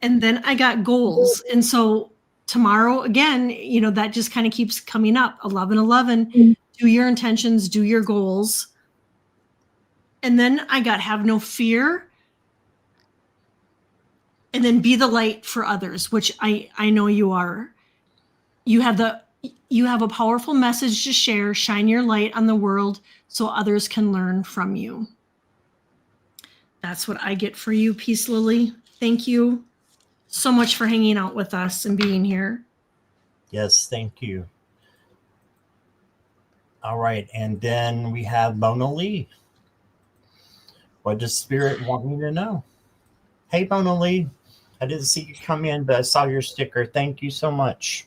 And then I got goals. And so tomorrow, again, that just kind of keeps coming up. 11/11, do your intentions, do your goals. And then I got, have no fear. And then be the light for others, which I know you are. You have a powerful message to share. Shine your light on the world so others can learn from you. That's what I get for you, Peace Lily. Thank you so much for hanging out with us and being here. Yes, thank you. All right, and then we have Mona Lee. What does Spirit want me to know? Hey, Mona Lee. I didn't see you come in, but I saw your sticker. Thank you so much.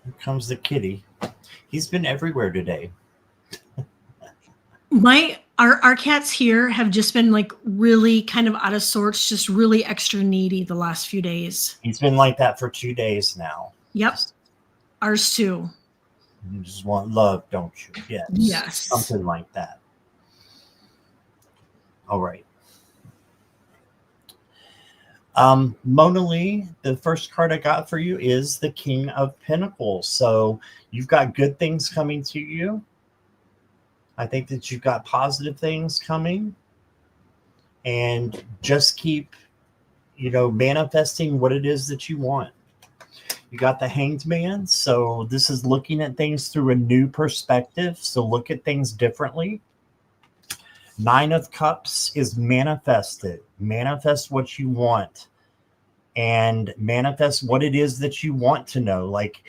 Here comes the kitty. He's been everywhere today. Our cats here have just been like really kind of out of sorts, just really extra needy the last few days. He's been like that for 2 days now. Yep. Ours too. You just want love, don't you? Yes. Yes. Something like that. All right. Mona Lee, the first card I got for you is the King of Pentacles. So you've got good things coming to you. I think that you've got positive things coming. And just keep, manifesting what it is that you want. You got the Hanged Man. So this is looking at things through a new perspective. So look at things differently. 9 of Cups is manifested. Manifest what you want and manifest what it is that you want to know. Like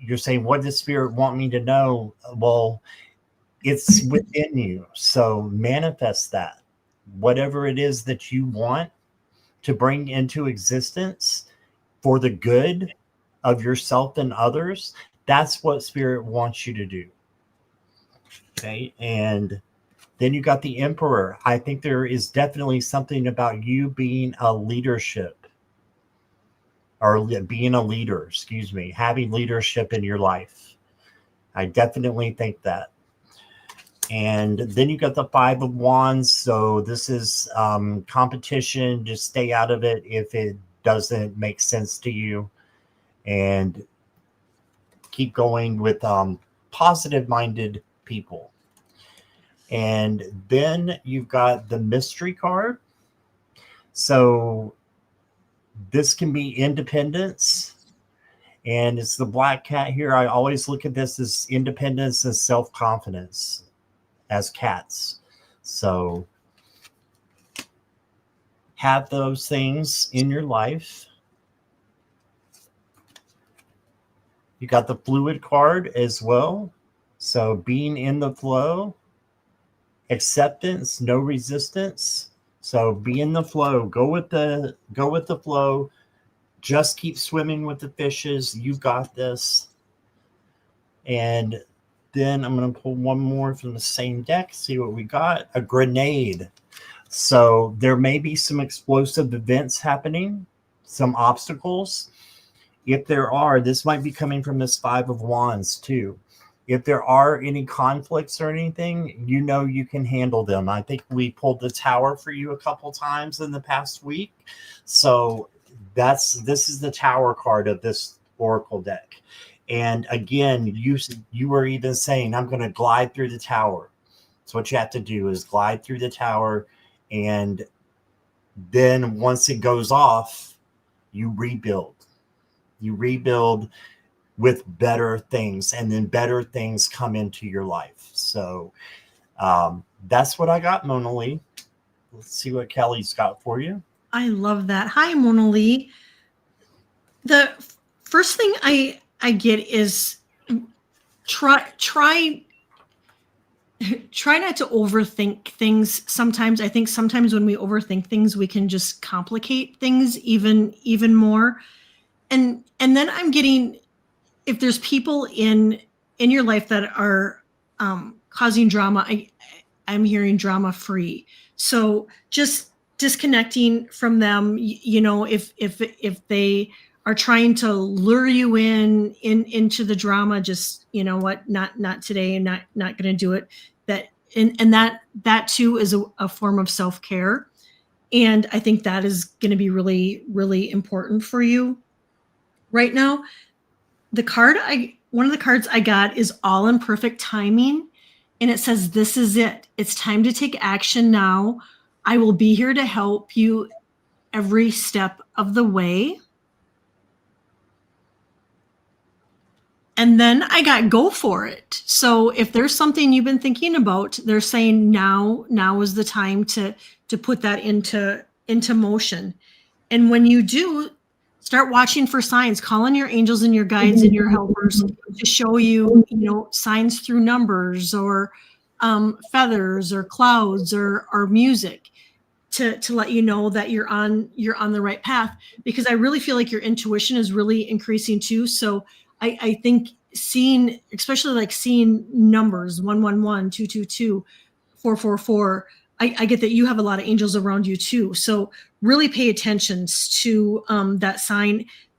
you're saying, what does Spirit want me to know? Well, it's within you. So manifest that. Whatever it is that you want to bring into existence for the good of yourself and others, that's what Spirit wants you to do. Okay. And then you got the Emperor. I think there is definitely something about you being a leadership or being a leader, having leadership in your life. I definitely think that. And then you got the 5 of Wands. So this is competition. Just stay out of it if it doesn't make sense to you. and keep going with positive-minded people. And then you've got the mystery card. So this can be independence. And it's the black cat here. I always look at this as independence and self-confidence as cats. So have those things in your life. You got the fluid card as well. So being in the flow, acceptance, no resistance. So be in the flow. Go with the flow. Just keep swimming with the fishes. You got this. And then I'm going to pull one more from the same deck, see what we got. A grenade. So there may be some explosive events happening, some obstacles. If there are, this might be coming from this Five of Wands too. If there are any conflicts or anything, you know you can handle them. I think we pulled the Tower for you a couple times in the past week. So this is the Tower card of this Oracle deck. And again, you were even saying, I'm going to glide through the Tower. So what you have to do is glide through the Tower, and then once it goes off, you rebuild. You rebuild with better things, and then better things come into your life. So that's what I got, Mona Lee. Let's see what Kelly's got for you. I love that. Hi, Mona Lee. The first thing I get is try not to overthink things. Sometimes I think sometimes when we overthink things, we can just complicate things even more. And then I'm getting, if there's people in your life that are causing drama, I'm hearing drama free. So just disconnecting from them. You know, if they are trying to lure you into the drama, just, you know what, not today, and not going to do it. That too is a form of self-care. And I think that is going to be really, really important for you right now. One of the cards I got is All in Perfect Timing. And it says, this is it. It's time to take action now. I will be here to help you every step of the way. And then I got go for it. So if there's something you've been thinking about, they're saying now is the time to put that into motion. And when you do, start watching for signs, call on your angels and your guides and your helpers to show you, signs through numbers or feathers or clouds or music to let you know that you're on the right path. Because I really feel like your intuition is really increasing too. So I think especially like seeing numbers 111, 222, 444. I get that you have a lot of angels around you too. So really pay attention to the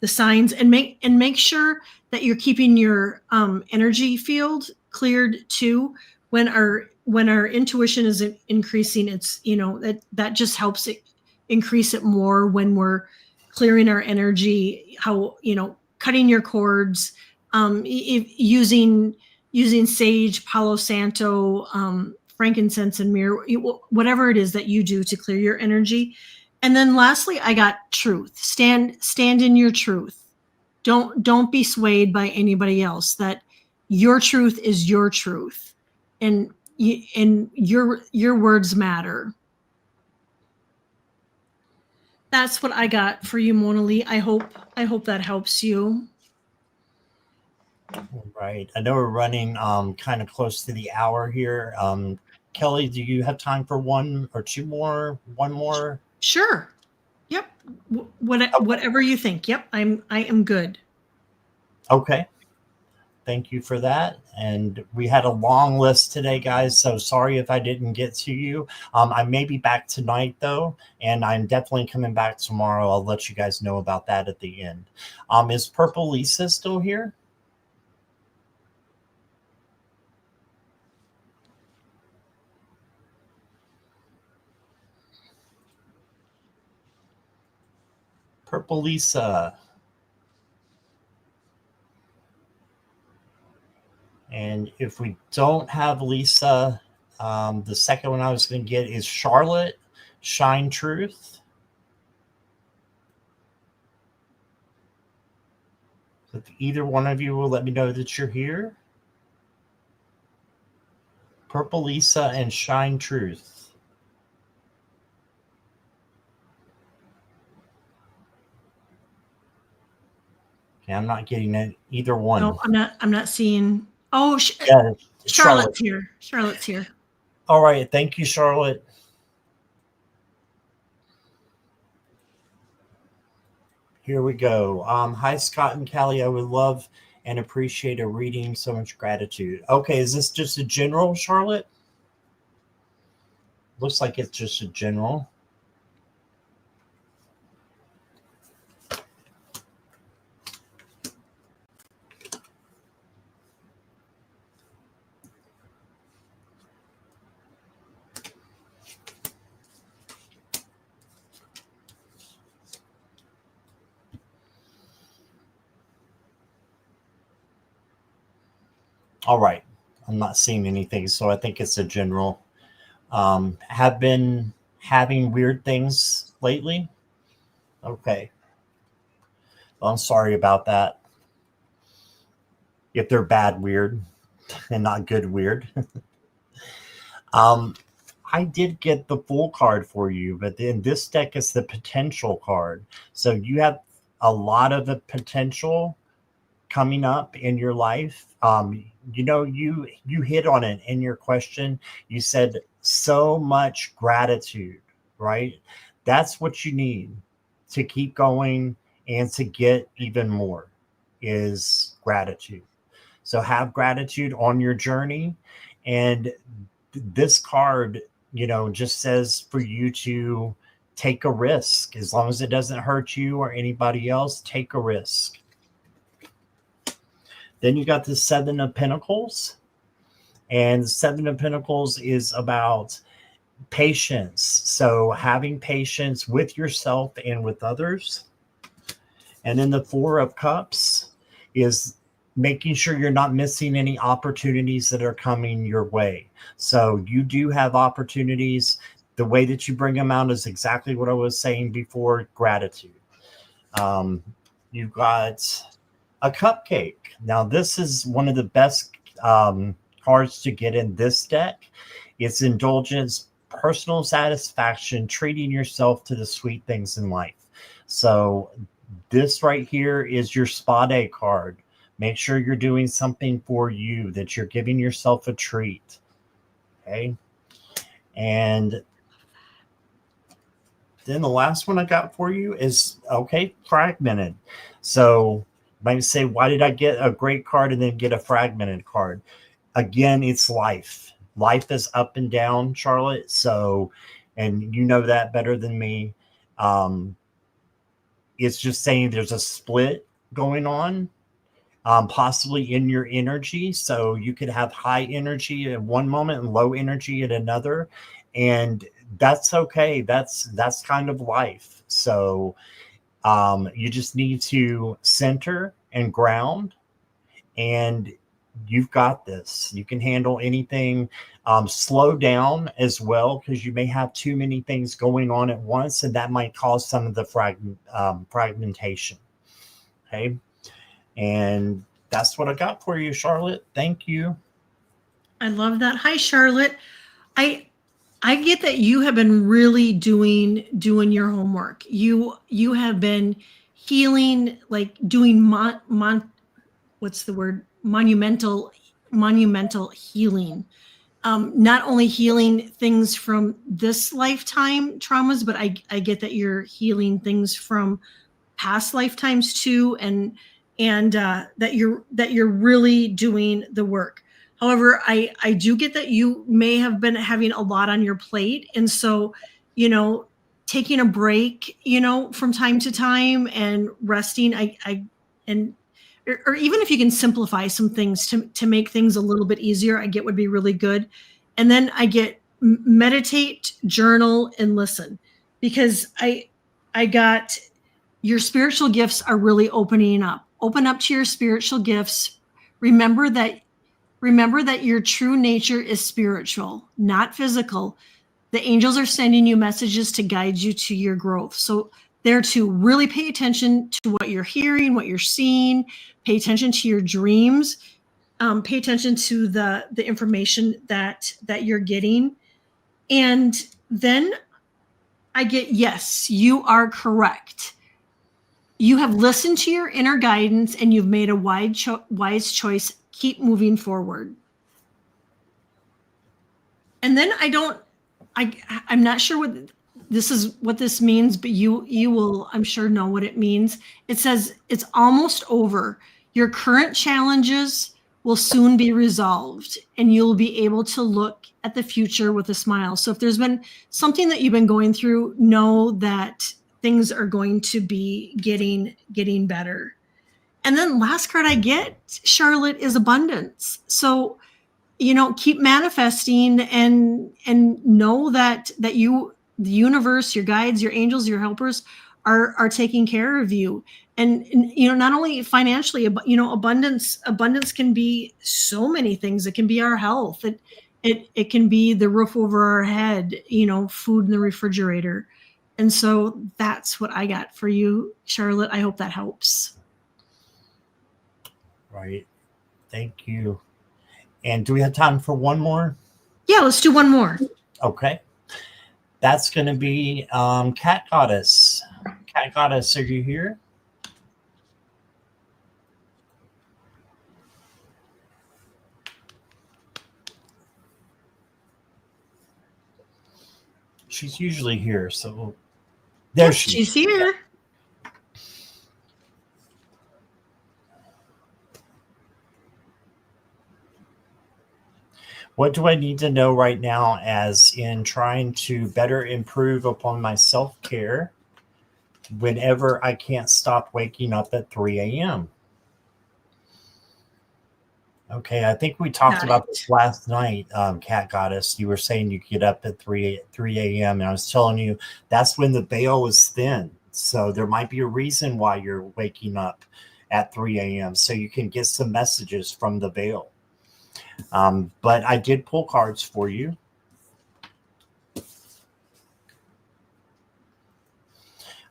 signs, and make sure that you're keeping your energy field cleared too. When our intuition is increasing, it's, that just helps it increase it more when we're clearing our energy, cutting your cords, using sage, Palo Santo, frankincense and myrrh, whatever it is that you do to clear your energy. And then lastly, I got truth. Stand in your truth. Don't be swayed by anybody else. That your truth is your truth, and your words matter. That's what I got for you, Mona Lee. I hope that helps you. Right. I know we're running kind of close to the hour here. Kelly, do you have time for one or two more? One more? Sure. Yep. Whatever you think. Yep. I am good. Okay. Thank you for that. And we had a long list today, guys, so sorry if I didn't get to you. I may be back tonight, though, and I'm definitely coming back tomorrow. I'll let you guys know about that at the end. Is Purple Lisa still here? Purple Lisa. And if we don't have Lisa, the second one I was going to get is Charlotte, Shine Truth. So if either one of you will let me know that you're here. Purple Lisa and Shine Truth. Okay, I'm not getting it, either one. No, I'm not seeing. Oh, Yeah, Charlotte's here. Charlotte's here. All right. Thank you, Charlotte. Here we go. Hi, Scott and Callie. I would love and appreciate a reading. So much gratitude. Okay. Is this just a general, Charlotte? Looks like it's just a general. All right. I'm not seeing anything, so I think it's a general. Have been having weird things lately? Okay. Well, I'm sorry about that. If they're bad weird and not good weird. I did get the full card for you, but then this deck is the potential card. So you have a lot of the potential coming up in your life. You hit on it in your question. You said so much gratitude, right? That's what you need to keep going and to get even more is gratitude. So have gratitude on your journey. And this card, just says for you to take a risk. As long as it doesn't hurt you or anybody else, take a risk. Then you got the Seven of Pentacles. And the Seven of Pentacles is about patience. So having patience with yourself and with others. And then the Four of Cups is making sure you're not missing any opportunities that are coming your way. So you do have opportunities. The way that you bring them out is exactly what I was saying before, gratitude. You've got a cupcake. Now, this is one of the best cards to get in this deck. It's indulgence, personal satisfaction, treating yourself to the sweet things in life. So this right here is your spa day card. Make sure you're doing something for you, that you're giving yourself a treat. Okay. And then the last one I got for you is, fragmented. So you might say, why did I get a great card and then get a fragmented card? Again, it's life. Life is up and down, Charlotte. So, and you know that better than me. It's just saying there's a split going on. Possibly in your energy. So you could have high energy at one moment and low energy at another. And that's okay. That's kind of life. So you just need to center and ground, and you've got this. You can handle anything. Slow down as well, because you may have too many things going on at once, and that might cause some of the fragmentation. Okay. And that's what I got for you, Charlotte. Thank you. I love that. Hi, Charlotte. I get that you have been really doing your homework. You have been healing, like doing what's the word? Monumental healing. Not only healing things from this lifetime traumas, but I get that you're healing things from past lifetimes too, and that you're really doing the work. However, I do get that you may have been having a lot on your plate. And so, taking a break, from time to time and resting, or even if you can simplify some things to make things a little bit easier, I get would be really good. And then I get meditate, journal, and listen, because I got your spiritual gifts are really opening up. Open up to your spiritual gifts. Remember that Remember that your true nature is spiritual, not physical. The angels are sending you messages to guide you to your growth. So they're to really pay attention to what you're hearing, what you're seeing, pay attention to your dreams, pay attention to the information that you're getting. And then I get, yes, you are correct. You have listened to your inner guidance and you've made a wise choice. Keep moving forward. And then I'm not sure what this means, but you will, I'm sure, know what it means. It says it's almost over. Your current challenges will soon be resolved and you'll be able to look at the future with a smile. So if there's been something that you've been going through, know that things are going to be getting better. And then last card I get, Charlotte, is abundance. So, keep manifesting and know that you, the universe, your guides, your angels, your helpers are taking care of you. And not only financially, but abundance can be so many things. It can be our health. It can be the roof over our head, food in the refrigerator. And so that's what I got for you, Charlotte. I hope that helps. Right. Thank you. And do we have time for one more? Yeah, let's do one more. Okay. That's going to be Cat Goddess. Cat Goddess, are you here? She's usually here, so there she's here. What do I need to know right now as in trying to better improve upon my self-care whenever I can't stop waking up at 3 a.m.? Okay, I think we talked about this last night, Cat Goddess. You were saying you get up at 3 a.m. and I was telling you that's when the veil is thin. So there might be a reason why you're waking up at 3 a.m. so you can get some messages from the veil. But I did pull cards for you.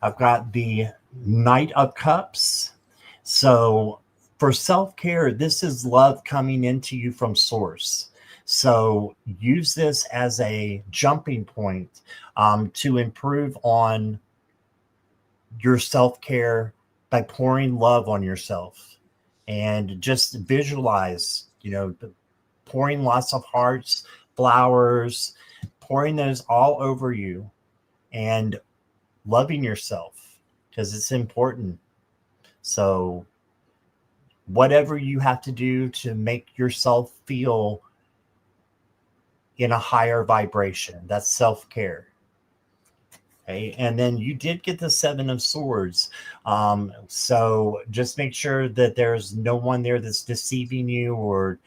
I've got the Knight of Cups. So for self-care, this is love coming into you from source. So use this as a jumping point to improve on your self-care by pouring love on yourself. And just visualize, pouring lots of hearts, flowers, pouring those all over you and loving yourself because it's important. So whatever you have to do to make yourself feel in a higher vibration, that's self-care. Okay. And then you did get the 7 of Swords. So just make sure that there's no one there that's deceiving you or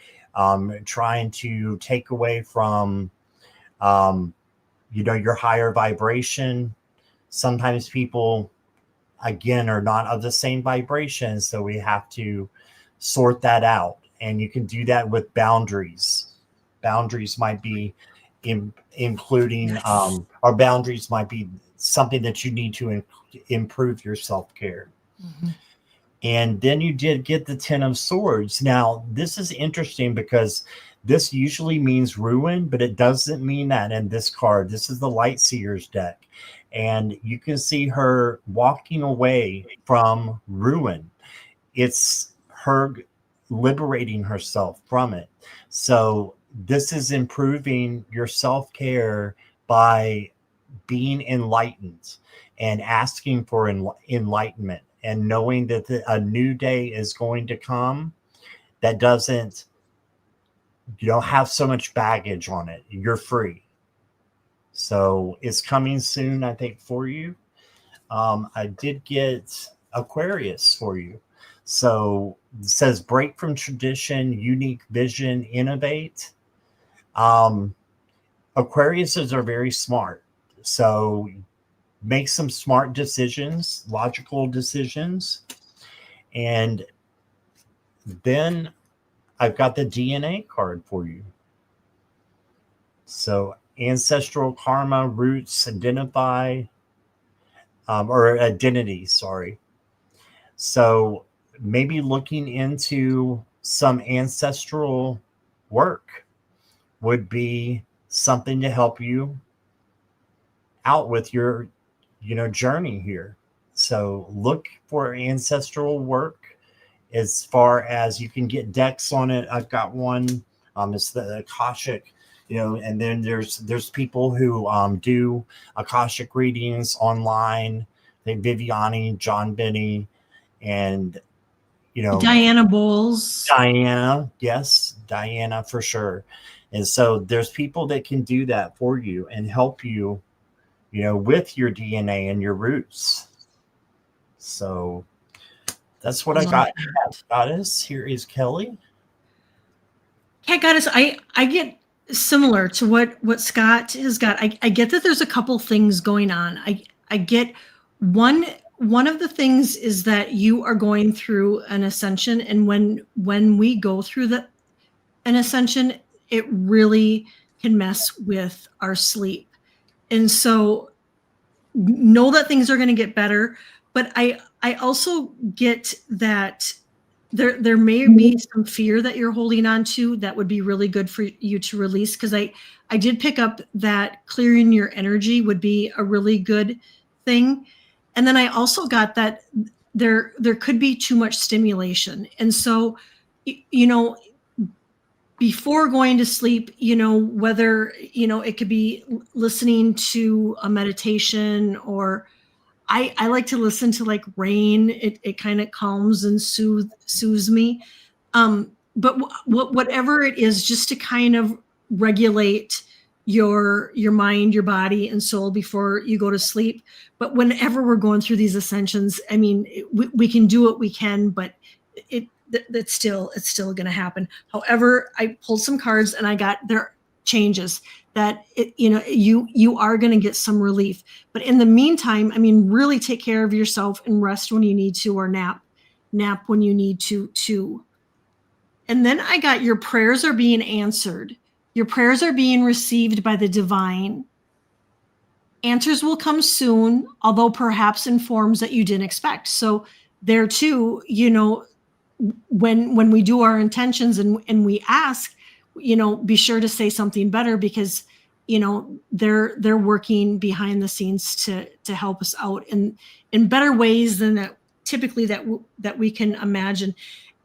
trying to take away from, your higher vibration. Sometimes people, again, are not of the same vibration. So we have to sort that out. And you can do that with boundaries. Boundaries might be including, or boundaries might be something that you need to improve your self-care. Mm-hmm. And then you did get the 10 of Swords. Now, this is interesting because this usually means ruin, but it doesn't mean that in this card. This is the Light Seers deck. And you can see her walking away from ruin. It's her liberating herself from it. So this is improving your self-care by being enlightened and asking for enlightenment. And knowing that a new day is going to come that doesn't, have so much baggage on it. You're free. So it's coming soon, I think, for you. I did get Aquarius for you. So it says break from tradition, unique vision, innovate. Aquariuses are very smart. So make some smart decisions, logical decisions. And then I've got the DNA card for you. So ancestral karma, roots, identify, or identity, sorry. So maybe looking into some ancestral work would be something to help you out with your, journey here. So look for ancestral work. As far as you can get decks on it, I've got one. It's the Akashic, and then there's people who do Akashic readings online. Viviani, John Benny, and Diana Bowles. Diana, yes, Diana for sure. And so there's people that can do that for you and help you, with your DNA and your roots. So that's what I got. Cat Goddess. Here is Kelly. Cat Goddess, I get similar to what Scott has got. I get that there's a couple things going on. I get one of the things is that you are going through an ascension, and when we go through an ascension, it really can mess with our sleep. And so know that things are going to get better, but I also get that there may be some fear that you're holding on to that would be really good for you to release, because I did pick up that clearing your energy would be a really good thing. And then I also got that there could be too much stimulation. And so, before going to sleep, whether, it could be listening to a meditation, or I like to listen to like rain. It kind of calms and soothes me. But whatever it is, just to kind of regulate your mind, your body and soul before you go to sleep. But whenever we're going through these ascensions, I mean, we can do what we can, but it's still going to happen. However, I pulled some cards and I got their changes that you are going to get some relief. But in the meantime, I mean, really take care of yourself and rest when you need to, or nap when you need to too. And then I got your prayers are being answered. Your prayers are being received by the divine. Answers will come soon, although perhaps in forms that you didn't expect. So there too, when we do our intentions and we ask, be sure to say something better, because they're working behind the scenes to help us out in better ways than that typically that we can imagine.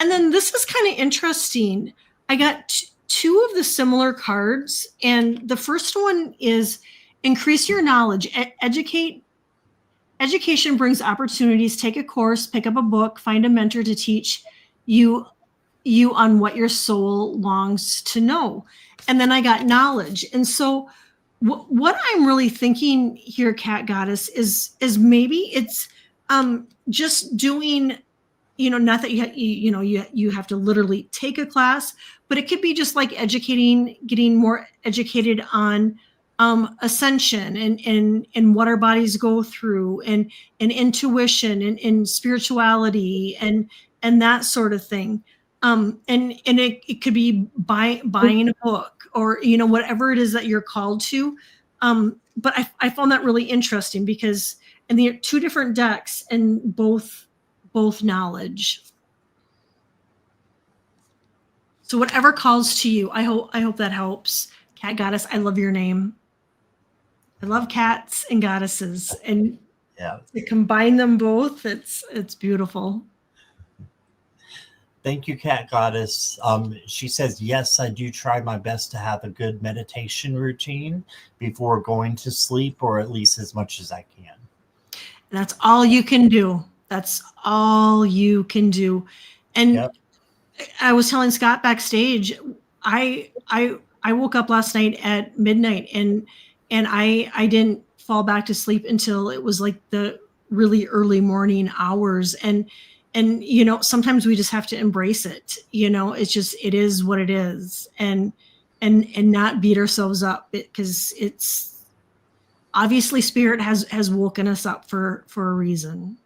And then this is kind of interesting. I got two of the similar cards, and the first one is increase your knowledge. Education brings opportunities. Take a course, pick up a book, find a mentor to teach you on what your soul longs to know. And then I got knowledge. And so what I'm really thinking here, Cat Goddess, is maybe it's just doing, not that you have to literally take a class, but it could be just like getting more educated on ascension and what our bodies go through, and intuition and spirituality and that sort of thing. And it could be buying a book, or whatever it is that you're called to. But I found that really interesting, because and there are two different decks and both knowledge. So whatever calls to you, I hope that helps. Cat Goddess, I love your name. I love cats and goddesses, and to combine them both, it's beautiful. Thank you, Cat Goddess. She says, yes, I do try my best to have a good meditation routine before going to sleep, or at least as much as I can. And that's all you can do. That's all you can do. And I was telling Scott backstage, I woke up last night at midnight, and I didn't fall back to sleep until it was like the really early morning hours. And sometimes we just have to embrace it. It is what it is, and not beat ourselves up, because it's obviously spirit has woken us up for a reason.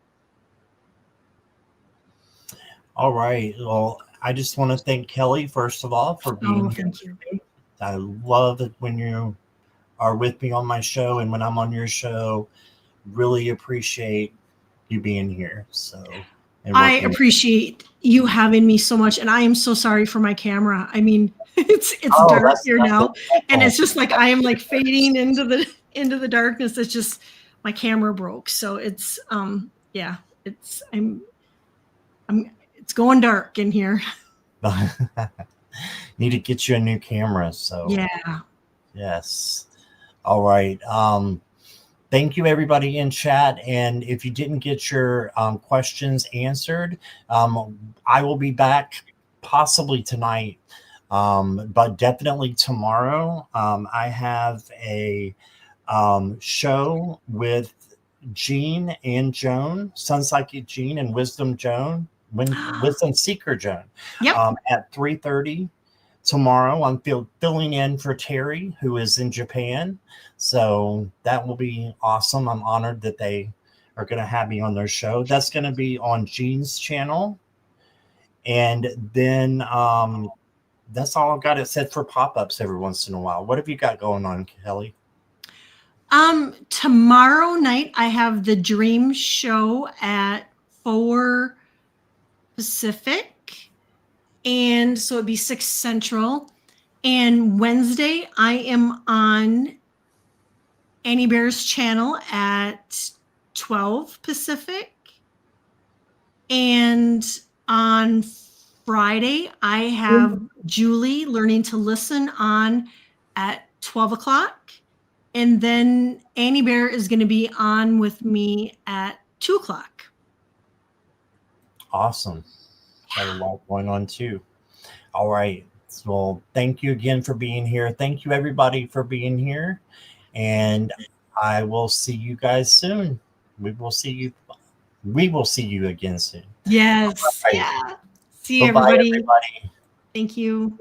All right. Well, I just want to thank Kelly, first of all, for being Oh, here. thank you. I love it when you are with me on my show and when I'm on your show. Really appreciate you being here. So, and I working. appreciate you having me so much, and I am so sorry for my camera. I mean, it's Oh, dark here now, and Oh, it's just like I am like fading into the darkness. It's just my camera broke, so it's yeah, it's I'm it's going dark in here. need to get you a new camera. So Yeah. yes. All right. Thank you, everybody in chat. And if you didn't get your questions answered, I will be back possibly tonight, but definitely tomorrow. I have a show with Jean and Joan, Sun Psychic Jean and Wisdom Joan, Wisdom Seeker Joan, Yep. at 3:30 tomorrow. I'm filling in for Terry, who is in Japan. So that will be awesome. I'm honored that they are going to have me on their show. That's going to be on Jean's channel. And then that's all I've got it set for pop-ups every once in a while. What have you got going on, Kelly? Tomorrow night I have the Dream Show at 4 Pacific, and so it'd be 6 Central. And Wednesday I am on Annie Bear's channel at 12 Pacific. And on Friday I have Julie Learning to Listen on at 12 o'clock. And then Annie Bear is going to be on with me at 2 o'clock. Awesome. Got a lot going on too. All right. Well, thank you again for being here. Thank you, everybody, for being here. And I will see you guys soon. We will see you again soon. Yes. Right. Yeah. See you, Bye-bye, everybody. everybody. Thank you.